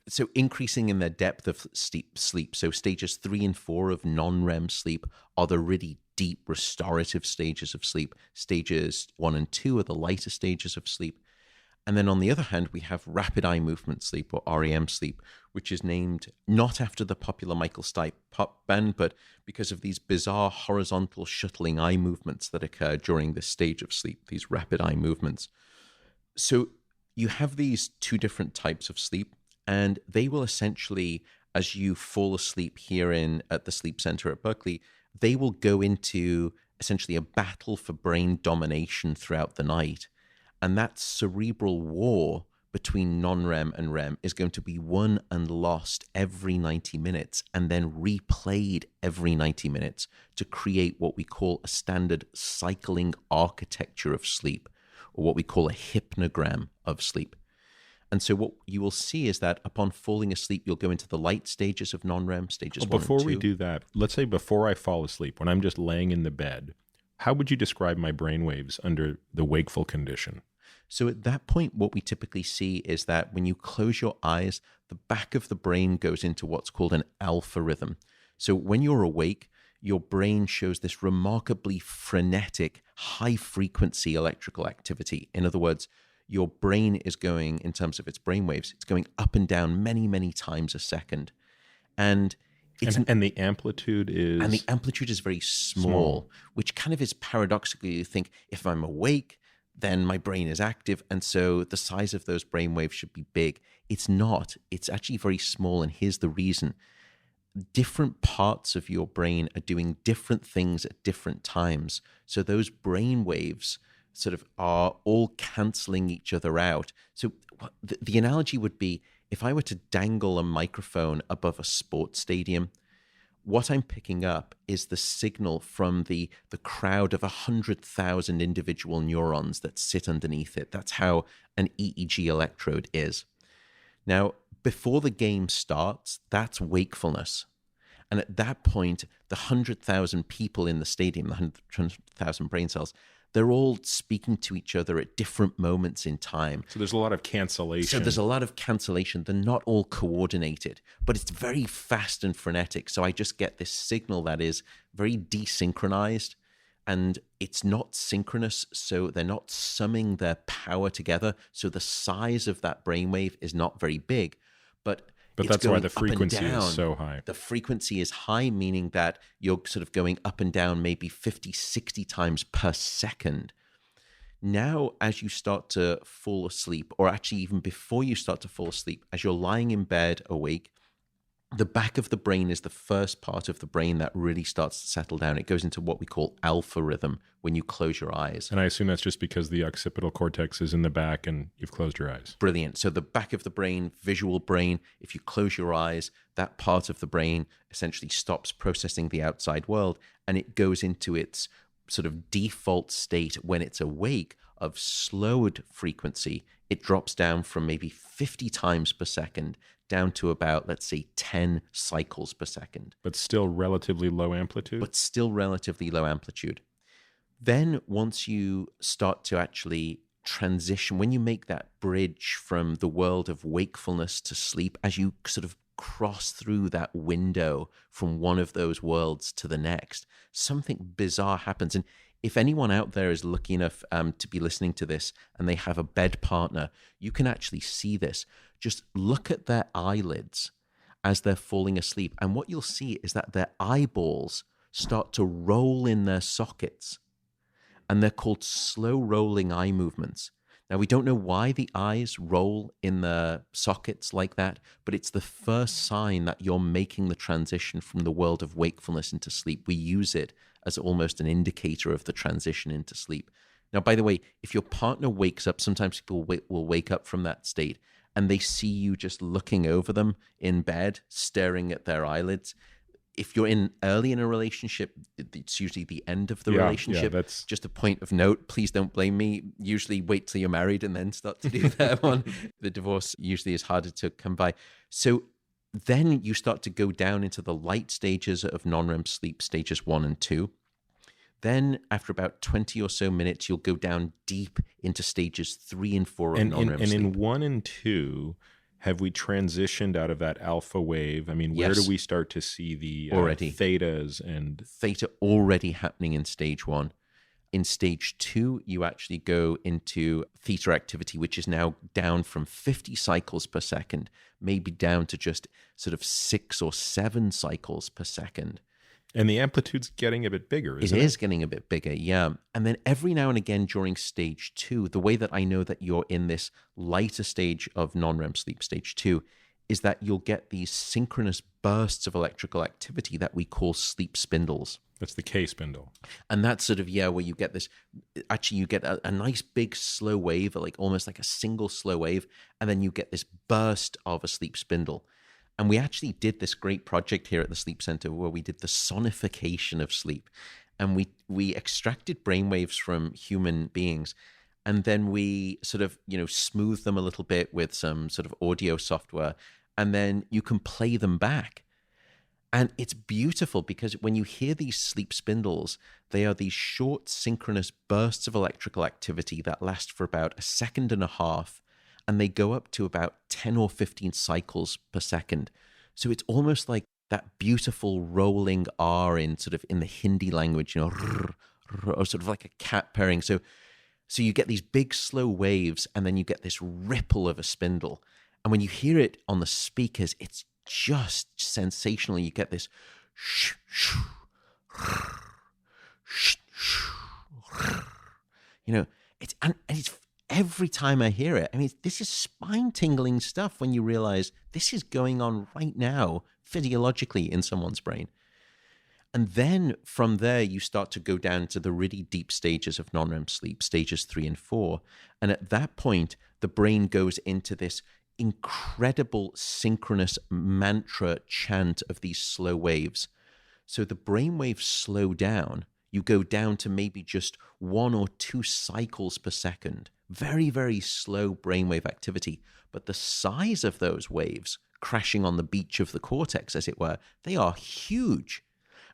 So increasing in their depth of sleep. So stages 3 and 4 of non-REM sleep are the really deep restorative stages of sleep. Stages 1 and 2 are the lighter stages of sleep. And then on the other hand, we have rapid eye movement sleep, or REM sleep, which is named not after the popular Michael Stipe pop band, but because of these bizarre horizontal shuttling eye movements that occur during this stage of sleep, these rapid eye movements. So you have these 2 different types of sleep, and they will essentially, as you fall asleep here at the Sleep Center at Berkeley, they will go into essentially a battle for brain domination throughout the night. And that cerebral war between non-REM and REM is going to be won and lost every 90 minutes and then replayed every 90 minutes to create what we call a standard cycling architecture of sleep, or what we call a hypnogram of sleep. And so what you will see is that upon falling asleep, you'll go into the light stages of non-REM, stages 1 and 2. Before we do that, let's say before I fall asleep, when I'm just laying in the bed, how would you describe my brain waves under the wakeful condition? So at that point, what we typically see is that when you close your eyes, the back of the brain goes into what's called an alpha rhythm. So when you're awake, your brain shows this remarkably frenetic, high-frequency electrical activity. In other words, your brain is going, in terms of its brain waves, it's going up and down many, many times a second. And the amplitude is? And the amplitude is very small, which kind of is paradoxically, you think, if I'm awake, then my brain is active, and so the size of those brain waves should be big. It's not. It's actually very small, and here's the reason. Different parts of your brain are doing different things at different times. So those brain waves sort of are all canceling each other out. So the analogy would be, if I were to dangle a microphone above a sports stadium, what I'm picking up is the signal from the crowd of 100,000 individual neurons that sit underneath it. That's how an EEG electrode is. Now, before the game starts, that's wakefulness. And at that point, the 100,000 people in the stadium, the 100,000 brain cells, they're all speaking to each other at different moments in time. So there's a lot of cancellation. They're not all coordinated, but it's very fast and frenetic. So I just get this signal that is very desynchronized, and it's not synchronous. So they're not summing their power together. So the size of that brainwave is not very big, but that's why the frequency is so high. The frequency is high, meaning that you're sort of going up and down maybe 50, 60 times per second. Now, as you start to fall asleep, or actually even before you start to fall asleep, as you're lying in bed awake, The back of the brain is the first part of the brain that really starts to settle down. It goes into what we call alpha rhythm when you close your eyes. And I assume that's just because the occipital cortex is in the back and you've closed your eyes. Brilliant. So the back of the brain, visual brain, if you close your eyes, that part of the brain essentially stops processing the outside world and it goes into its sort of default state when it's awake of slowed frequency. It drops down from maybe 50 times per second down to about, let's say, 10 cycles per second. But still relatively low amplitude? But still relatively low amplitude. Then once you start to actually transition, when you make that bridge from the world of wakefulness to sleep, as you sort of cross through that window from one of those worlds to the next, something bizarre happens. And if anyone out there is lucky enough to be listening to this and they have a bed partner, you can actually see this. Just look at their eyelids as they're falling asleep. And what you'll see is that their eyeballs start to roll in their sockets. And they're called slow rolling eye movements. Now, we don't know why the eyes roll in the sockets like that, but it's the first sign that you're making the transition from the world of wakefulness into sleep. We use it as almost an indicator of the transition into sleep. Now, by the way, if your partner wakes up, sometimes people will wake up from that state and they see you just looking over them in bed, staring at their eyelids. If you're early in a relationship, it's usually the end of the relationship. That's just a point of note. Please don't blame me. Usually wait till you're married and then start to do that one. The divorce usually is harder to come by. So then you start to go down into the light stages of non-REM sleep, stages 1 and 2. Then after about 20 or so minutes, you'll go down deep into stages 3 and 4 of non-REM sleep. And in 1 and 2... have we transitioned out of that alpha wave? I mean, where Yes. do we start to see the Already. thetas and... Theta already happening in stage 1. In stage 2, you actually go into theta activity, which is now down from 50 cycles per second, maybe down to just sort of 6 or 7 cycles per second. And the amplitude's getting a bit bigger, isn't it? It is getting a bit bigger, yeah. And then every now and again during stage 2, the way that I know that you're in this lighter stage of non-REM sleep, stage 2, is that you'll get these synchronous bursts of electrical activity that we call sleep spindles. That's the K spindle. And that's sort of, where you get this, actually you get a nice big slow wave, like almost like a single slow wave, and then you get this burst of a sleep spindle. And we actually did this great project here at the Sleep Center where we did the sonification of sleep. And we extracted brainwaves from human beings. And then we sort of, smooth them a little bit with some sort of audio software. And then you can play them back. And it's beautiful because when you hear these sleep spindles, they are these short synchronous bursts of electrical activity that last for about a second and a half. And they go up to about 10 or 15 cycles per second. So it's almost like that beautiful rolling R in the Hindi language, or sort of like a cat purring. So you get these big slow waves and then you get this ripple of a spindle. And when you hear it on the speakers, it's just sensational. You get this it's every time I hear it, I mean, this is spine-tingling stuff when you realize this is going on right now, physiologically, in someone's brain. And then from there, you start to go down to the really deep stages of non-REM sleep, stages 3 and 4. And at that point, the brain goes into this incredible synchronous mantra chant of these slow waves. So the brain waves slow down. You go down to maybe just 1 or 2 cycles per second. Very, very slow brainwave activity. But the size of those waves crashing on the beach of the cortex, as it were, they are huge.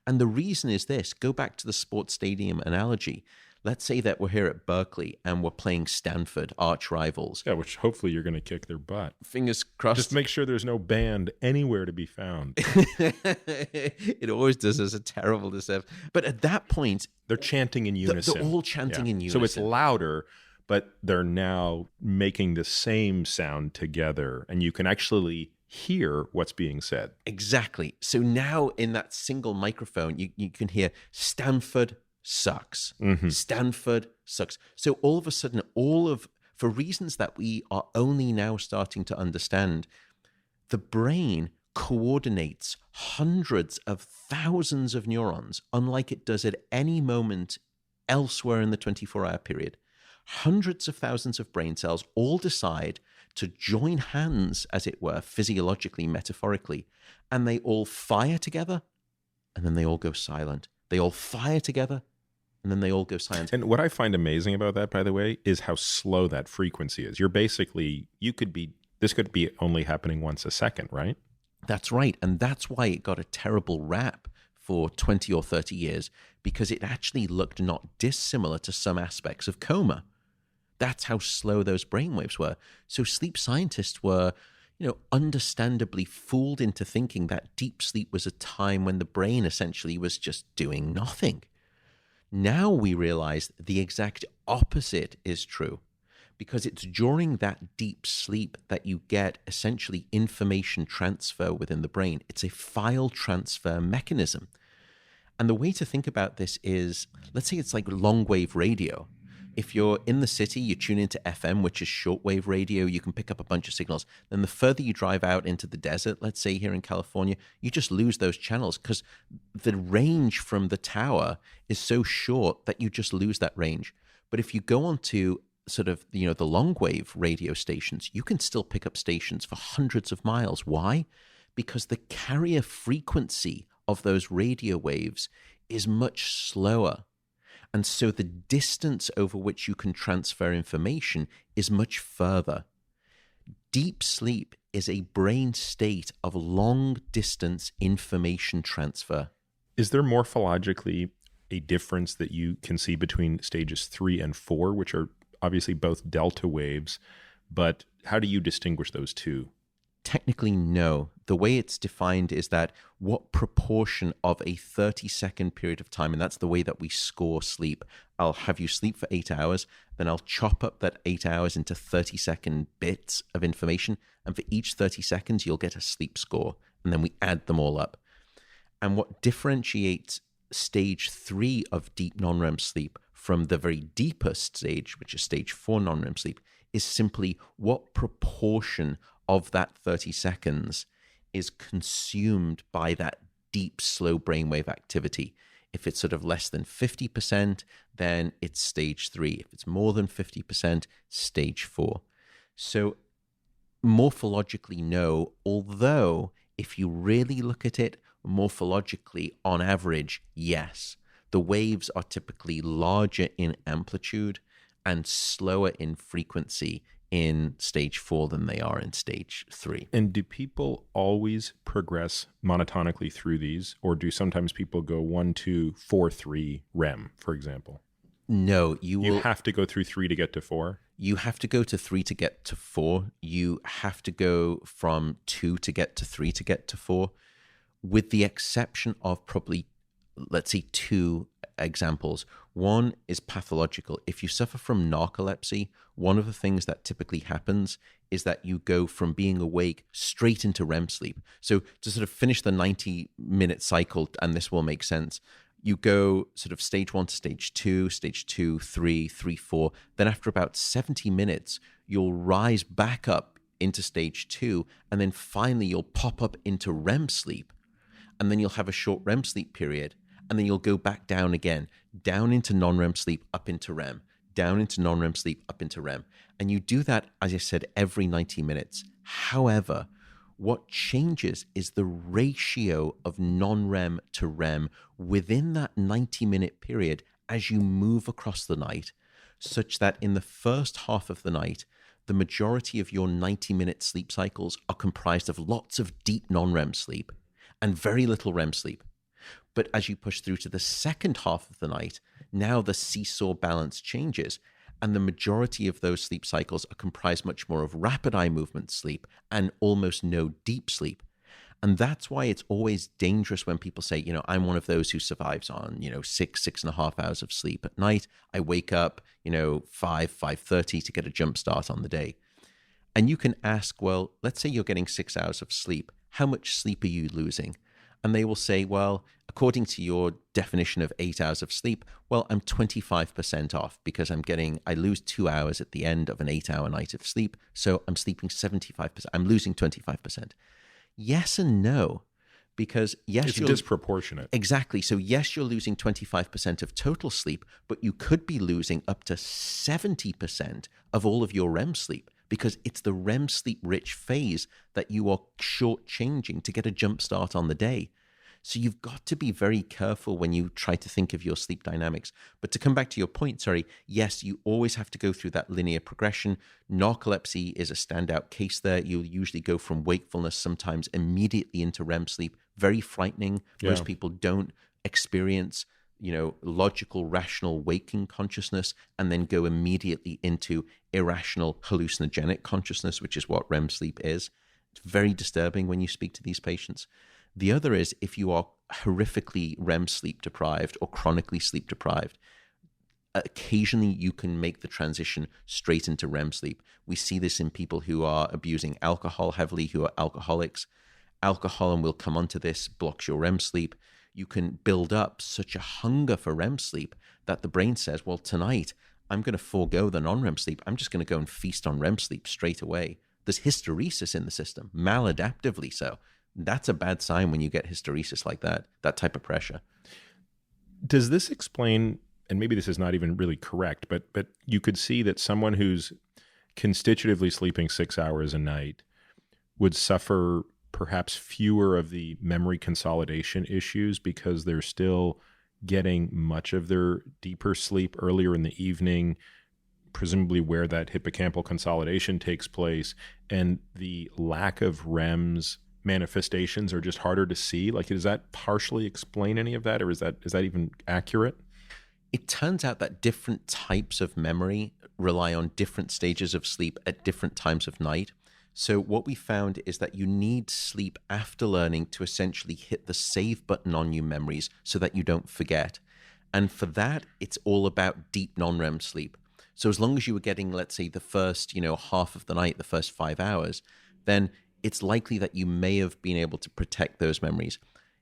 And the reason is this. Go back to the sports stadium analogy. Let's say that we're here at Berkeley and we're playing Stanford, arch rivals. Yeah, which hopefully you're going to kick their butt. Fingers crossed. Just make sure there's no band anywhere to be found. It always does us a terrible disservice. But at that point, they're chanting in unison. They're all chanting in unison. So it's louder, but they're now making the same sound together, and you can actually hear what's being said. Exactly. So now in that single microphone, you can hear Stanford sucks. Mm-hmm. Stanford sucks. So all of a sudden, for reasons that we are only now starting to understand, the brain coordinates hundreds of thousands of neurons, unlike it does at any moment elsewhere in the 24-hour period. Hundreds of thousands of brain cells all decide to join hands, as it were, physiologically, metaphorically, and they all fire together, and then they all go silent. They all fire together, and then they all go silent. And what I find amazing about that, by the way, is how slow that frequency is. This could be only happening once a second, right? That's right. And that's why it got a terrible rap for 20 or 30 years, because it actually looked not dissimilar to some aspects of coma. That's how slow those brainwaves were. So sleep scientists were, understandably fooled into thinking that deep sleep was a time when the brain essentially was just doing nothing. Now we realize the exact opposite is true, because it's during that deep sleep that you get essentially information transfer within the brain. It's a file transfer mechanism. And the way to think about this is, let's say it's like long wave radio. If you're in the city, you tune into FM, which is shortwave radio, you can pick up a bunch of signals. Then the further you drive out into the desert, let's say here in California, you just lose those channels because the range from the tower is so short that you just lose that range. But if you go on to sort of, the long wave radio stations, you can still pick up stations for hundreds of miles. Why? Because the carrier frequency of those radio waves is much slower. And so the distance over which you can transfer information is much further. Deep sleep is a brain state of long distance information transfer. Is there morphologically a difference that you can see between stages 3 and 4, which are obviously both delta waves, but how do you distinguish those two? Technically, no. The way it's defined is that what proportion of a 30-second period of time, and that's the way that we score sleep. I'll have you sleep for 8 hours, then I'll chop up that 8 hours into 30-second bits of information, and for each 30 seconds, you'll get a sleep score, and then we add them all up. And what differentiates stage 3 of deep non-REM sleep from the very deepest stage, which is stage 4 non-REM sleep, is simply what proportion of that 30 seconds is consumed by that deep, slow brainwave activity. If it's sort of less than 50%, then it's stage 3. If it's more than 50%, stage 4. So morphologically, no, although if you really look at it, morphologically, on average, yes. The waves are typically larger in amplitude and slower in frequency in stage 4 than they are in stage 3. And do people always progress monotonically through these, or do sometimes people go 1, 2, 4, 3 REM, for example? No, you have to go through 3 to get to 4? You have to go to 3 to get to 4. You have to go from 2 to get to 3 to get to 4, with the exception of probably, let's say, 2 examples. One is pathological. If you suffer from narcolepsy, one of the things that typically happens is that you go from being awake straight into REM sleep. So to sort of finish the 90-minute cycle, and this will make sense, you go sort of stage 1 to stage 2, 3, 4. Then after about 70 minutes, you'll rise back up into stage 2, and then finally you'll pop up into REM sleep. And then you'll have a short REM sleep period. And then you'll go back down again, down into non-REM sleep, up into REM, down into non-REM sleep, up into REM. And you do that, as I said, every 90 minutes. However, what changes is the ratio of non-REM to REM within that 90-minute period as you move across the night, such that in the first half of the night, the majority of your 90-minute sleep cycles are comprised of lots of deep non-REM sleep and very little REM sleep. But as you push through to the second half of the night, now the seesaw balance changes, and the majority of those sleep cycles are comprised much more of rapid eye movement sleep and almost no deep sleep. And that's why it's always dangerous when people say, I'm one of those who survives on, 6.5 hours of sleep at night. I wake up, 5:30 to get a jump start on the day. And you can ask, well, let's say you're getting 6 hours of sleep. How much sleep are you losing? And they will say, well, according to your definition of 8 hours of sleep, well, I'm 25% off because I lose 2 hours at the end of an 8-hour night of sleep. So I'm sleeping 75%. I'm losing 25%. Yes and no. Because yes, it's disproportionate. Exactly. So yes, you're losing 25% of total sleep, but you could be losing up to 70% of all of your REM sleep, because it's the REM sleep rich phase that you are shortchanging to get a jump start on the day. So you've got to be very careful when you try to think of your sleep dynamics. But to come back to your point, sorry, yes, you always have to go through that linear progression. Narcolepsy is a standout case there. You'll usually go from wakefulness sometimes immediately into REM sleep. Very frightening. Yeah. Most people don't experience, logical, rational waking consciousness and then go immediately into irrational hallucinogenic consciousness, which is what REM sleep is. It's very disturbing when you speak to these patients. The other is if you are horrifically REM sleep deprived or chronically sleep deprived, occasionally you can make the transition straight into REM sleep. We see this in people who are abusing alcohol heavily, who are alcoholics. Alcohol, and we'll come onto this, blocks your REM sleep. You can build up such a hunger for REM sleep that the brain says, well, tonight I'm going to forego the non-REM sleep. I'm just going to go and feast on REM sleep straight away. There's hysteresis in the system, maladaptively so. That's a bad sign when you get hysteresis like that type of pressure. Does this explain, and maybe this is not even really correct, but you could see that someone who's constitutively sleeping 6 hours a night would suffer perhaps fewer of the memory consolidation issues because they're still getting much of their deeper sleep earlier in the evening, presumably where that hippocampal consolidation takes place, and the lack of REMs manifestations are just harder to see? Like, does that partially explain any of that, or is that even accurate? It turns out that different types of memory rely on different stages of sleep at different times of night. So what we found is that you need sleep after learning to essentially hit the save button on your memories so that you don't forget. And for that, it's all about deep non-REM sleep. So as long as you were getting, let's say, the first, half of the night, the first 5 hours, then it's likely that you may have been able to protect those memories.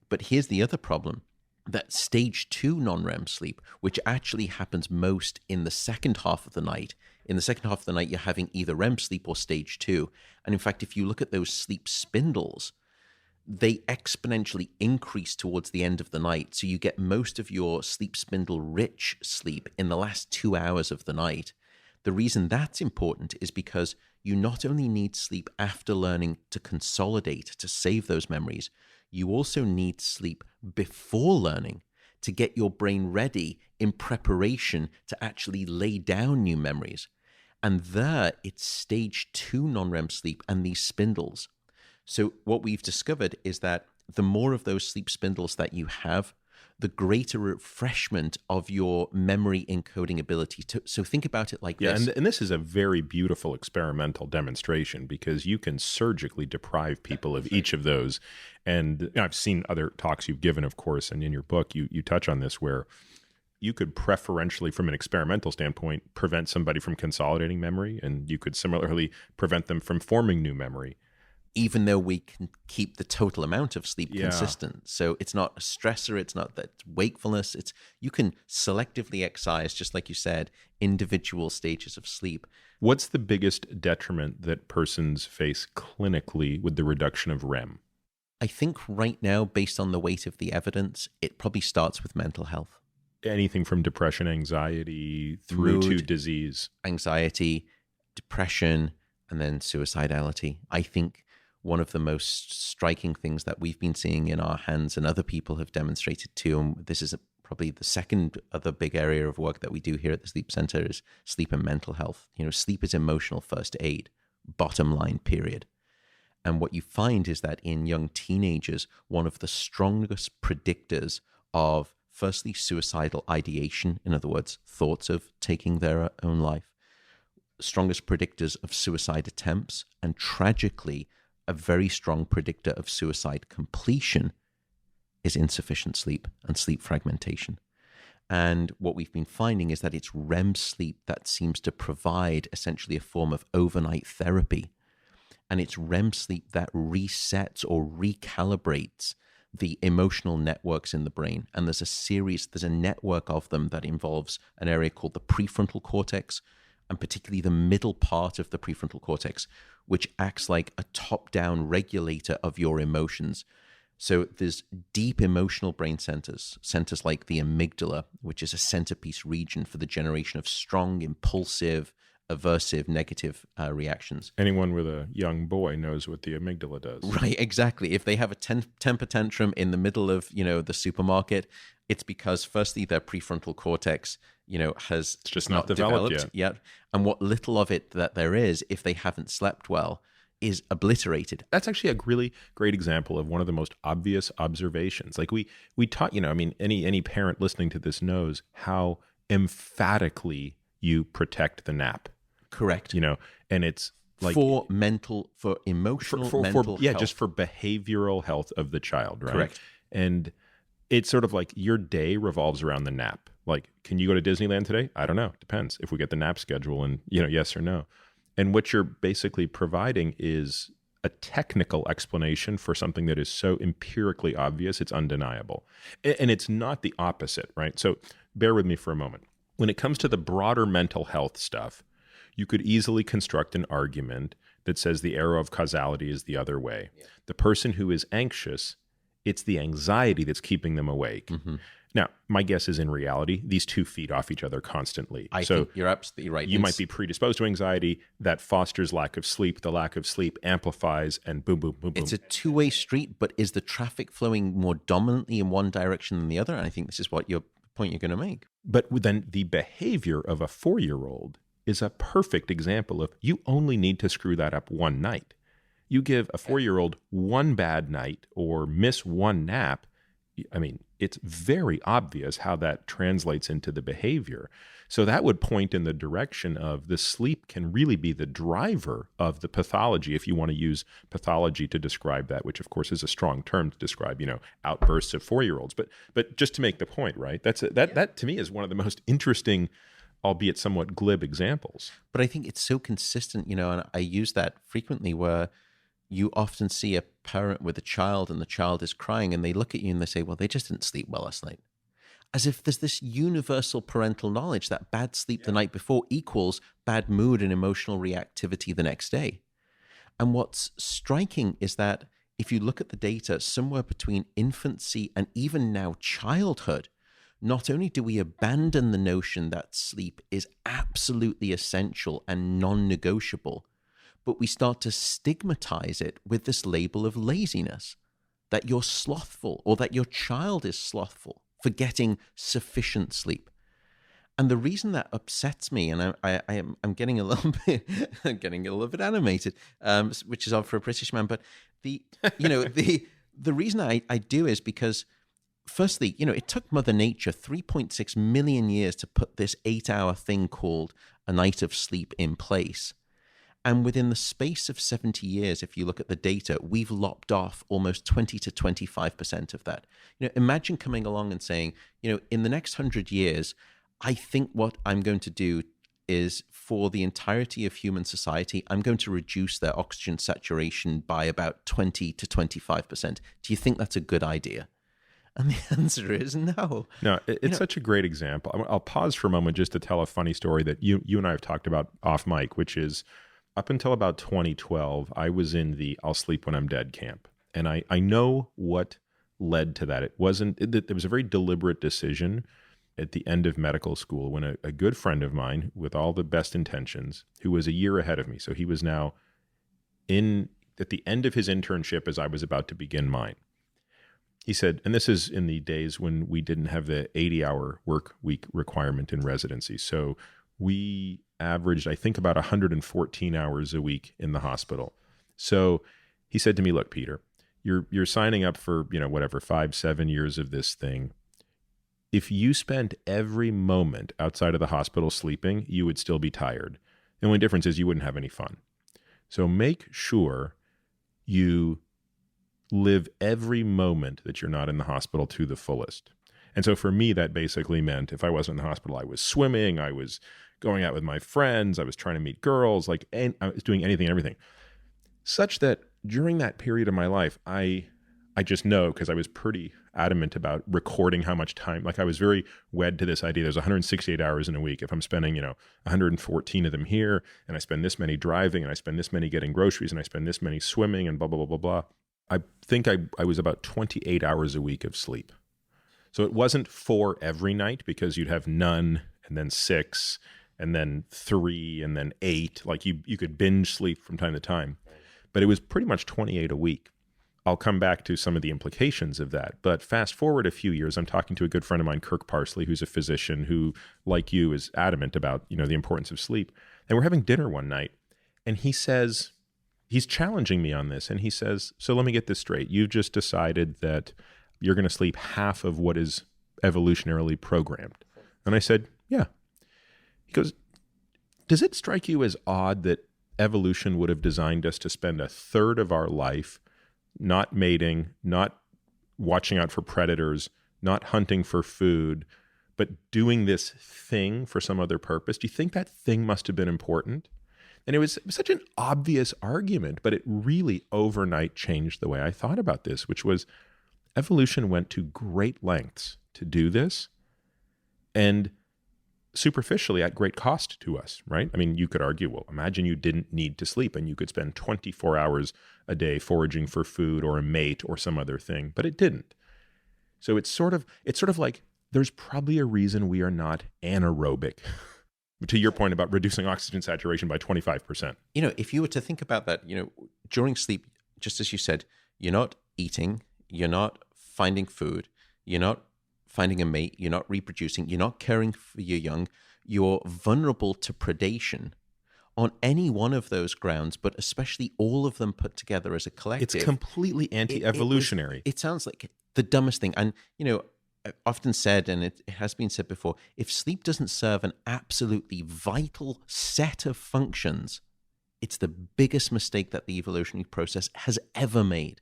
But here's the other problem, that stage 2 non-REM sleep, which actually happens most in the second half of the night. In the second half of the night, you're having either REM sleep or stage 2. And in fact, if you look at those sleep spindles, they exponentially increase towards the end of the night. So you get most of your sleep spindle rich sleep in the last 2 hours of the night. The reason that's important is because you not only need sleep after learning to consolidate, to save those memories, you also need sleep before learning to get your brain ready in preparation to actually lay down new memories. And there, it's stage 2 non-REM sleep and these spindles. So what we've discovered is that the more of those sleep spindles that you have, the greater refreshment of your memory encoding ability. So think about it like this. And this is a very beautiful experimental demonstration because you can surgically deprive people of each of those. And I've seen other talks you've given, of course, and in your book, you touch on this where you could preferentially, from an experimental standpoint, prevent somebody from consolidating memory, and you could similarly prevent them from forming new memory. Even though we can keep the total amount of sleep consistent. So it's not a stressor, it's not that wakefulness, you can selectively excise, just like you said, individual stages of sleep. What's the biggest detriment that persons face clinically with the reduction of REM? I think right now, based on the weight of the evidence, it probably starts with mental health. Anything from depression, anxiety, through to disease. Anxiety, depression, and then suicidality. I think one of the most striking things that we've been seeing in our hands and other people have demonstrated too, and this is probably the second other big area of work that we do here at the Sleep Center, is sleep and mental health. Sleep is emotional first aid, bottom line, period. And what you find is that in young teenagers, one of the strongest predictors of, firstly, suicidal ideation, in other words, thoughts of taking their own life, strongest predictors of suicide attempts, and tragically, a very strong predictor of suicide completion is insufficient sleep and sleep fragmentation. And what we've been finding is that it's REM sleep that seems to provide essentially a form of overnight therapy. And it's REM sleep that resets or recalibrates the emotional networks in the brain. And there's a network of them that involves an area called the prefrontal cortex, and particularly the middle part of the prefrontal cortex, which acts like a top-down regulator of your emotions. So there's deep emotional brain centers like the amygdala, which is a centerpiece region for the generation of strong, impulsive, aversive, negative reactions. Anyone with a young boy knows what the amygdala does. Right, exactly. If they have a temper tantrum in the middle of, the supermarket, it's because firstly their prefrontal cortex, has it's just not developed yet. And what little of it that there is, if they haven't slept well, is obliterated. That's actually a really great example of one of the most obvious observations. Like we taught, any parent listening to this knows how emphatically you protect the nap. Correct. And it's like for emotional, mental health. Just for behavioral health of the child, right? Correct. And it's sort of like your day revolves around the nap. Like, can you go to Disneyland today? I don't know. Depends if we get the nap schedule and, yes or no. And what you're basically providing is a technical explanation for something that is so empirically obvious, it's undeniable. And it's not the opposite, right? So bear with me for a moment. When it comes to the broader mental health stuff, you could easily construct an argument that says the arrow of causality is the other way. Yeah. The person who is anxious, it's the anxiety that's keeping them awake. Mm-hmm. Now, my guess is in reality, these two feed off each other constantly. I think you're absolutely right. You might be predisposed to anxiety that fosters lack of sleep. The lack of sleep amplifies and boom, boom, boom, boom. It's a two-way street, but is the traffic flowing more dominantly in one direction than the other? And I think this is what your point you're going to make. But then the behavior of a 4-year-old is a perfect example of you only need to screw that up one night. You give a 4-year-old one bad night or miss one nap, it's very obvious how that translates into the behavior. So that would point in the direction of the sleep can really be the driver of the pathology, if you want to use pathology to describe that, which of course is a strong term to describe, outbursts of 4-year-olds. But just to make the point, right? That to me is one of the most interesting, albeit somewhat glib examples. But I think it's so consistent, and I use that frequently where you often see a parent with a child and the child is crying and they look at you and they say, well, they just didn't sleep well last night. As if there's this universal parental knowledge that bad sleep the night before equals bad mood and emotional reactivity the next day. And what's striking is that if you look at the data, somewhere between infancy and even now childhood, not only do we abandon the notion that sleep is absolutely essential and non-negotiable, but we start to stigmatize it with this label of laziness, that you're slothful or that your child is slothful for getting sufficient sleep. And the reason that upsets me, and I'm getting a little bit, animated, which is odd for a British man, but the reason I do is because, firstly, it took Mother Nature 3.6 million years to put this 8-hour thing called a night of sleep in place. And within the space of 70 years, if you look at the data, we've lopped off almost 20 to 25% of that. Imagine coming along and saying, in the next 100 years, I think what I'm going to do is for the entirety of human society, I'm going to reduce their oxygen saturation by about 20 to 25%. Do you think that's a good idea? And the answer is no. No, it's such a great example. I'll pause for a moment just to tell a funny story that you and I have talked about off mic, which is, up until about 2012, I was in the I'll sleep when I'm dead camp. And I know what led to that. It was a very deliberate decision at the end of medical school when a good friend of mine, with all the best intentions, who was a year ahead of me, so he was now at the end of his internship as I was about to begin mine. He said, and this is in the days when we didn't have the 80-hour work week requirement in residency. So we averaged, I think, about 114 hours a week in the hospital. So he said to me, look, Peter, you're signing up for, 5-7 years of this thing. If you spent every moment outside of the hospital sleeping, you would still be tired. The only difference is you wouldn't have any fun. So make sure you live every moment that you're not in the hospital to the fullest. And so for me, that basically meant if I wasn't in the hospital, I was swimming, I was going out with my friends, I was trying to meet girls, I was doing anything and everything. Such that during that period of my life, I I just know because I was pretty adamant about recording how much time, like I was very wed to this idea. There's 168 hours in a week. If I'm spending, 114 of them here, and I spend this many driving, and I spend this many getting groceries, and I spend this many swimming, and blah, blah, blah, blah, blah. I think I was about 28 hours a week of sleep. So it wasn't 4 every night because you'd have none and then 6 and then 3 and then 8. Like you could binge sleep from time to time. But it was pretty much 28 a week. I'll come back to some of the implications of that. But fast forward a few years, I'm talking to a good friend of mine, Kirk Parsley, who's a physician who, like you, is adamant about, the importance of sleep. And we're having dinner one night, and he says, he's challenging me on this, and he says, so let me get this straight. You've just decided that you're going to sleep half of what is evolutionarily programmed. And I said, yeah. He goes, does it strike you as odd that evolution would have designed us to spend a third of our life not mating, not watching out for predators, not hunting for food, but doing this thing for some other purpose? Do you think that thing must have been important? And it was such an obvious argument, but it really overnight changed the way I thought about this, which was evolution went to great lengths to do this, and superficially at great cost to us, right? I mean, you could argue, well, imagine you didn't need to sleep and you could spend 24 hours a day foraging for food or a mate or some other thing, but it didn't. So it's sort of like there's probably a reason we are not anaerobic. To your point about reducing oxygen saturation by 25%. If you were to think about that, during sleep, just as you said, you're not eating, you're not finding food, you're not finding a mate, you're not reproducing, you're not caring for your young, you're vulnerable to predation on any one of those grounds, but especially all of them put together as a collective. It's completely anti-evolutionary. It sounds like the dumbest thing. And, I've often said, and it has been said before, if sleep doesn't serve an absolutely vital set of functions, it's the biggest mistake that the evolutionary process has ever made.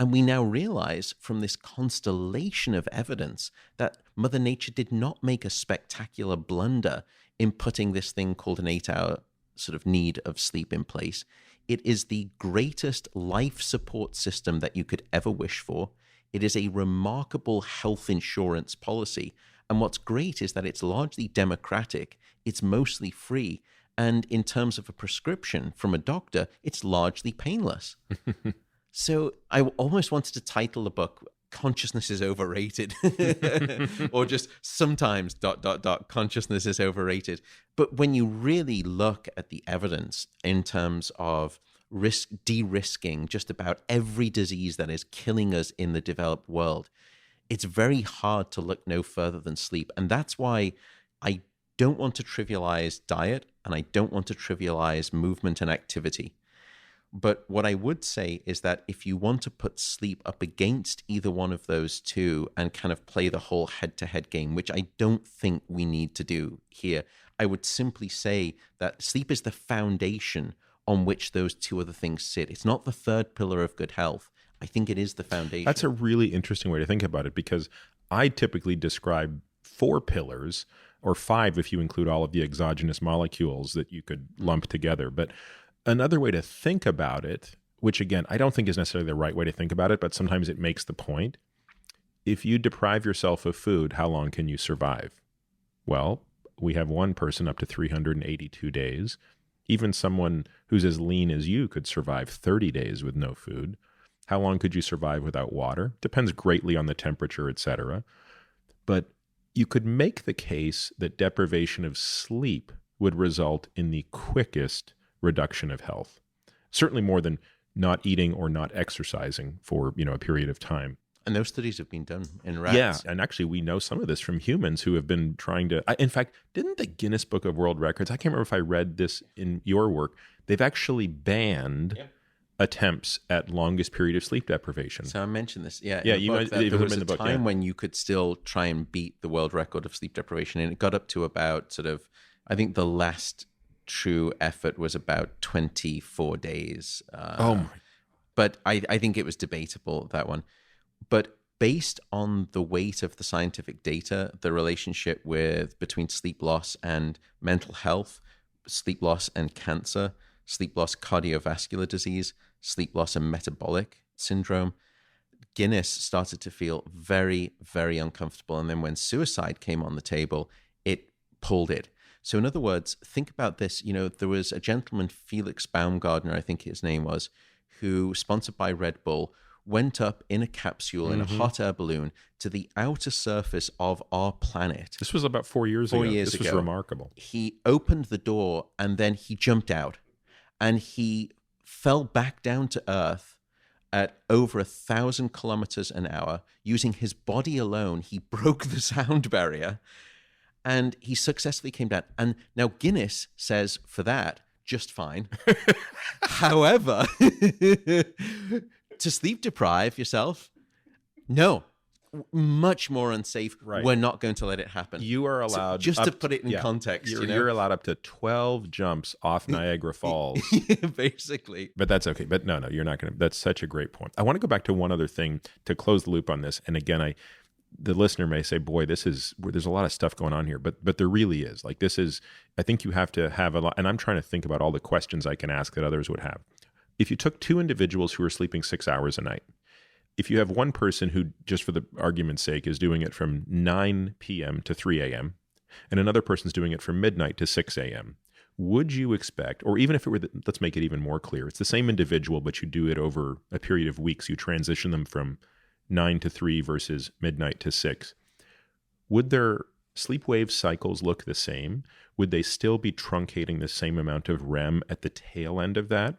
And we now realize from this constellation of evidence that Mother Nature did not make a spectacular blunder in putting this thing called an 8-hour sort of need of sleep in place. It is the greatest life support system that you could ever wish for. It is a remarkable health insurance policy. And what's great is that it's largely democratic. It's mostly free. And in terms of a prescription from a doctor, it's largely painless. So I almost wanted to title the book "Consciousness is Overrated," or just sometimes ... consciousness is overrated. But when you really look at the evidence in terms of de-risking just about every disease that is killing us in the developed world, it's very hard to look no further than sleep. And that's why I don't want to trivialize diet, and I don't want to trivialize movement and activity. But what I would say is that if you want to put sleep up against either one of those two and kind of play the whole head-to-head game, which I don't think we need to do here, I would simply say that sleep is the foundation on which those two other things sit. It's not the third pillar of good health. I think it is the foundation. That's a really interesting way to think about it, because I typically describe 4 pillars, or 5 if you include all of the exogenous molecules that you could lump together. But another way to think about it, which again, I don't think is necessarily the right way to think about it, but sometimes it makes the point. If you deprive yourself of food, how long can you survive? Well, we have one person up to 382 days. Even someone who's as lean as you could survive 30 days with no food. How long could you survive without water? Depends greatly on the temperature, etc. But you could make the case that deprivation of sleep would result in the quickest reduction of health. Certainly more than not eating or not exercising for, a period of time. And those studies have been done in rats. Yeah, and actually we know some of this from humans who have been trying to... in fact, didn't the Guinness Book of World Records, I can't remember if I read this in your work, they've actually banned attempts at longest period of sleep deprivation. So I mentioned this. Yeah, you know, there was a time when you could still try and beat the world record of sleep deprivation, and it got up to about I think the last true effort was about 24 days. But I think it was debatable, that one. But based on the weight of the scientific data, the relationship between sleep loss and mental health, sleep loss and cancer, sleep loss cardiovascular disease, sleep loss and metabolic syndrome, Guinness started to feel very, very uncomfortable. And then when suicide came on the table, it pulled it. So in other words, think about this. There was a gentleman, Felix Baumgartner, I think his name was, who, sponsored by Red Bull, went up in a capsule in a hot air balloon to the outer surface of our planet. This was about 4 years ago. This was remarkable. He opened the door and then he jumped out and he fell back down to Earth at over 1,000 kilometers an hour. Using his body alone, he broke the sound barrier and he successfully came down. And now Guinness says for that, just fine. However, to sleep deprive yourself, no, much more unsafe. Right. We're not going to let it happen. You are allowed, just to put it in context, you're allowed up to 12 jumps off Niagara Falls. Basically. But that's okay. But no, you're not going to. That's such a great point. I want to go back to one other thing to close the loop on this. And again, the listener may say, boy, there's a lot of stuff going on here, but there really is. Like, this is, I think you have to have a lot, and I'm trying to think about all the questions I can ask that others would have. If you took two individuals who are sleeping 6 hours a night, if you have one person who, just for the argument's sake, is doing it from 9 p.m. to 3 a.m., and another person's doing it from midnight to 6 a.m., would you expect, or even if it were, let's make it even more clear, it's the same individual, but you do it over a period of weeks, you transition them from 9 to 3 versus midnight to 6, would their sleep wave cycles look the same? Would they still be truncating the same amount of REM at the tail end of that?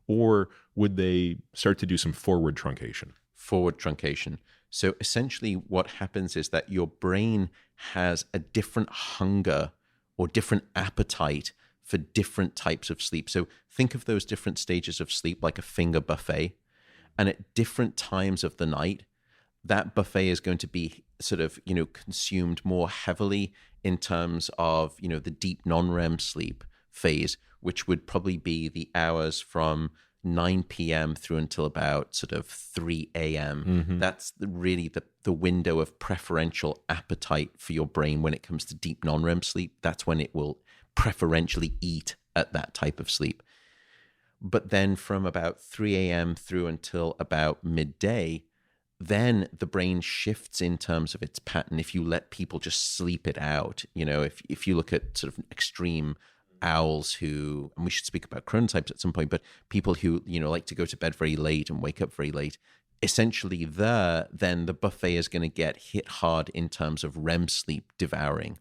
Or would they start to do some forward truncation? Forward truncation. So essentially what happens is that your brain has a different hunger or different appetite for different types of sleep. So think of those different stages of sleep like a finger buffet. And at different times of the night, that buffet is going to be sort of, consumed more heavily in terms of, the deep non-REM sleep phase, which would probably be the hours from 9 p.m. through until about sort of 3 a.m. Mm-hmm. That's really the window of preferential appetite for your brain when it comes to deep non-REM sleep. That's when it will preferentially eat at that type of sleep. But then from about 3 a.m. through until about midday, then the brain shifts in terms of its pattern. If you let people just sleep it out, if you look at sort of extreme owls who, and we should speak about chronotypes at some point, but people who, like to go to bed very late and wake up very late, essentially then the buffet is going to get hit hard in terms of REM sleep devouring.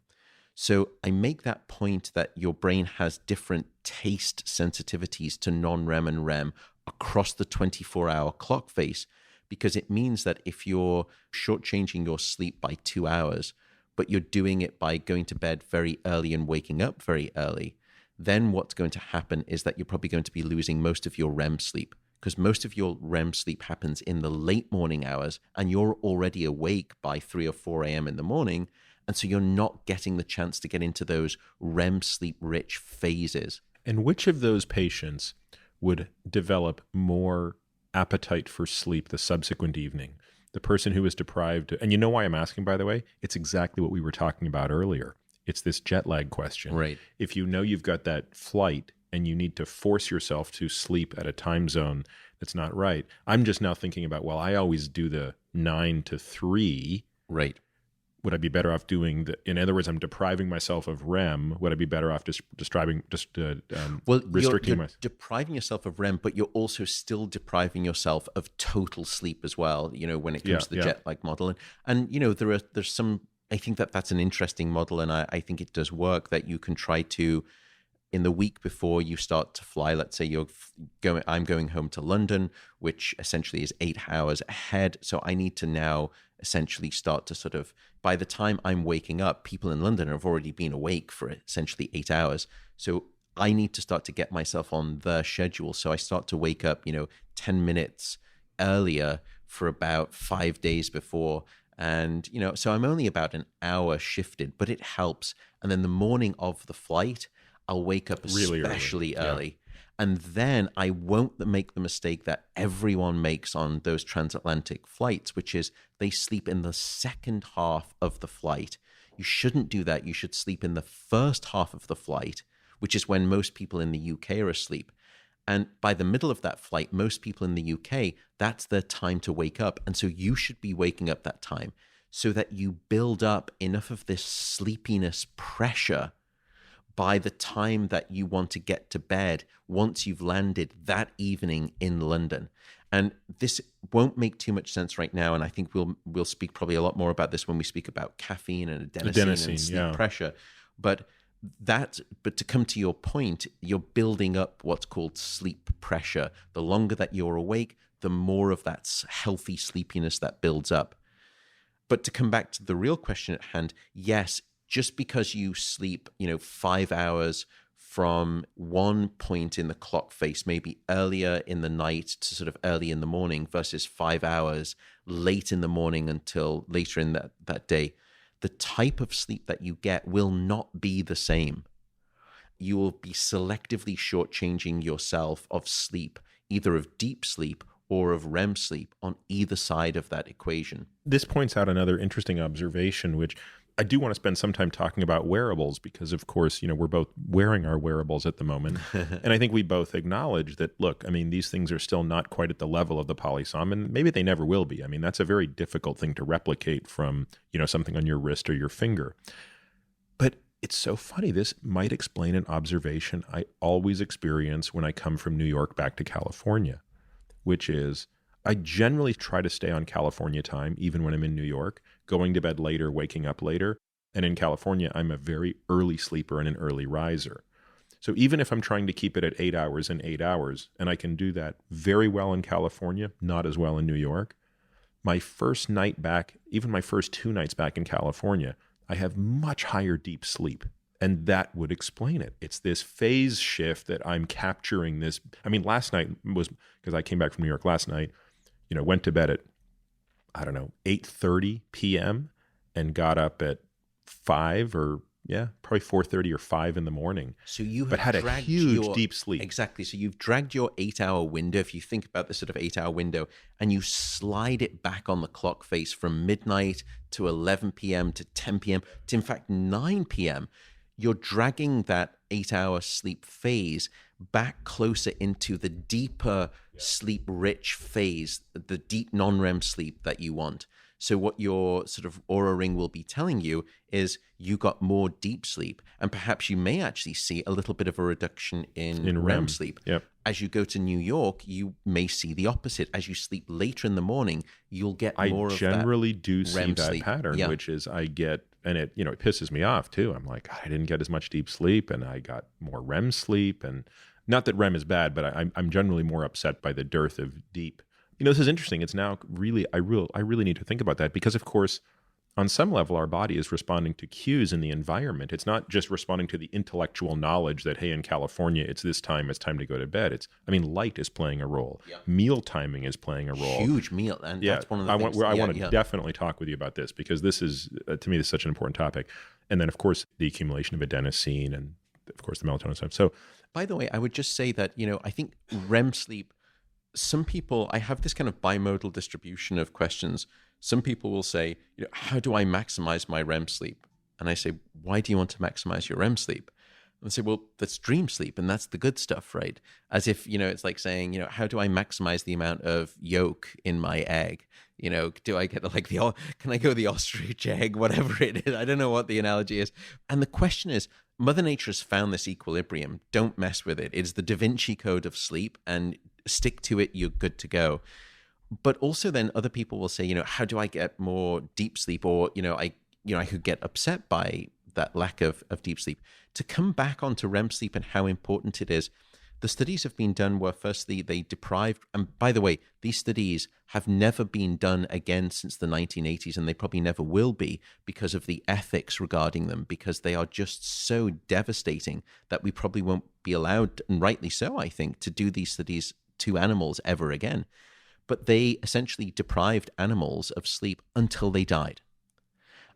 So I make that point that your brain has different taste sensitivities to non-REM and REM across the 24-hour clock face, because it means that if you're shortchanging your sleep by 2 hours, but you're doing it by going to bed very early and waking up very early, then what's going to happen is that you're probably going to be losing most of your REM sleep, because most of your REM sleep happens in the late morning hours and you're already awake by 3 or 4 a.m. in the morning. And so you're not getting the chance to get into those REM sleep rich phases. And which of those patients would develop more appetite for sleep the subsequent evening? The person who was deprived, and you know why I'm asking, by the way? It's exactly what we were talking about earlier. It's this jet lag question. Right. If you know you've got that flight and you need to force yourself to sleep at a time zone that's not right, I'm just now thinking about, well, I always do the 9 to 3. Right. Would I be better off doing in other words, I'm depriving myself of REM. Would I be better off restricting you're depriving yourself of REM, but you're also still depriving yourself of total sleep as well, when it comes to the jet lag model. And there's some, I think that's an interesting model, and I think it does work, that you can try to, in the week before you start to fly, let's say I'm going home to London, which essentially is 8 hours ahead. So I need to now essentially start to sort of, by the time I'm waking up, people in London have already been awake for essentially 8 hours. So I need to start to get myself on their schedule. So I start to wake up, 10 minutes earlier for about 5 days before. And, so I'm only about an hour shifted, but it helps. And then the morning of the flight, I'll wake up especially early. Yeah. And then I won't make the mistake that everyone makes on those transatlantic flights, which is they sleep in the second half of the flight. You shouldn't do that. You should sleep in the first half of the flight, which is when most people in the UK are asleep. And by the middle of that flight, most people in the UK, that's their time to wake up. And so you should be waking up that time so that you build up enough of this sleepiness pressure by the time that you want to get to bed once you've landed that evening in London. And this won't make too much sense right now, and I think we'll speak probably a lot more about this when we speak about caffeine and adenosine and sleep pressure. But to come to your point, you're building up what's called sleep pressure. The longer that you're awake, the more of that healthy sleepiness that builds up. But to come back to the real question at hand, yes, just because you sleep, 5 hours from one point in the clock face, maybe earlier in the night to sort of early in the morning versus 5 hours late in the morning until later in that day, the type of sleep that you get will not be the same. You will be selectively shortchanging yourself of sleep, either of deep sleep or of REM sleep on either side of that equation. This points out another interesting observation, which I do want to spend some time talking about wearables because, of course, we're both wearing our wearables at the moment. And I think we both acknowledge that, look, these things are still not quite at the level of the polysom, and maybe they never will be. That's a very difficult thing to replicate from, something on your wrist or your finger. But it's so funny. This might explain an observation I always experience when I come from New York back to California, which is I generally try to stay on California time, even when I'm in New York, going to bed later, waking up later. And in California, I'm a very early sleeper and an early riser. So even if I'm trying to keep it at 8 hours and 8 hours, and I can do that very well in California, not as well in New York, my first night back, even my first 2 nights back in California, I have much higher deep sleep. And that would explain it. It's this phase shift that I'm capturing this. Last night was, because I came back from New York last night, went to bed at, 8:30 p.m. and got up at 5 or, probably 4:30 or 5 in the morning. So you have had a huge deep sleep. Exactly. So you've dragged your 8-hour window, if you think about the sort of 8-hour window, and you slide it back on the clock face from midnight to 11 p.m. to 10 p.m. to, in fact, 9 p.m. You're dragging that 8-hour sleep phase back closer into the deeper sleep-rich phase, the deep non-REM sleep that you want. So what your sort of Oura Ring will be telling you is you got more deep sleep, and perhaps you may actually see a little bit of a reduction in REM sleep. Yep. As you go to New York, you may see the opposite. As you sleep later in the morning, you'll get more of that I generally do see REM that sleep. pattern, which is I get, and it it pisses me off too. I'm like, God, I didn't get as much deep sleep, and I got more REM sleep, and not that REM is bad, but I'm generally more upset by the dearth of deep. This is interesting. It's now really, I really need to think about that because, of course, on some level, our body is responding to cues in the environment. It's not just responding to the intellectual knowledge that, hey, in California, it's this time, it's time to go to bed. Light is playing a role. Yeah. Meal timing is playing a role. Huge meal. And that's one of the things. I want to definitely talk with you about this because this is, to me, this is such an important topic. And then, of course, the accumulation of adenosine and, of course, the melatonin stuff. So, by the way, I would just say that, I think REM sleep, some people, I have this kind of bimodal distribution of questions. Some people will say, how do I maximize my REM sleep? And I say, why do you want to maximize your REM sleep? And they say, well, that's dream sleep, and that's the good stuff, right? As if, it's like saying, how do I maximize the amount of yolk in my egg? Do I get can I go the ostrich egg, whatever it is? I don't know what the analogy is. And the question is, Mother Nature has found this equilibrium. Don't mess with it. It's the Da Vinci Code of sleep, and stick to it, you're good to go. But also then other people will say, how do I get more deep sleep? Or, I could get upset by that lack of deep sleep. To come back onto REM sleep and how important it is, the studies have been done where firstly they deprived, and by the way, these studies have never been done again since the 1980s, and they probably never will be because of the ethics regarding them, because they are just so devastating that we probably won't be allowed, and rightly so, I think, to do these studies to animals ever again. But they essentially deprived animals of sleep until they died.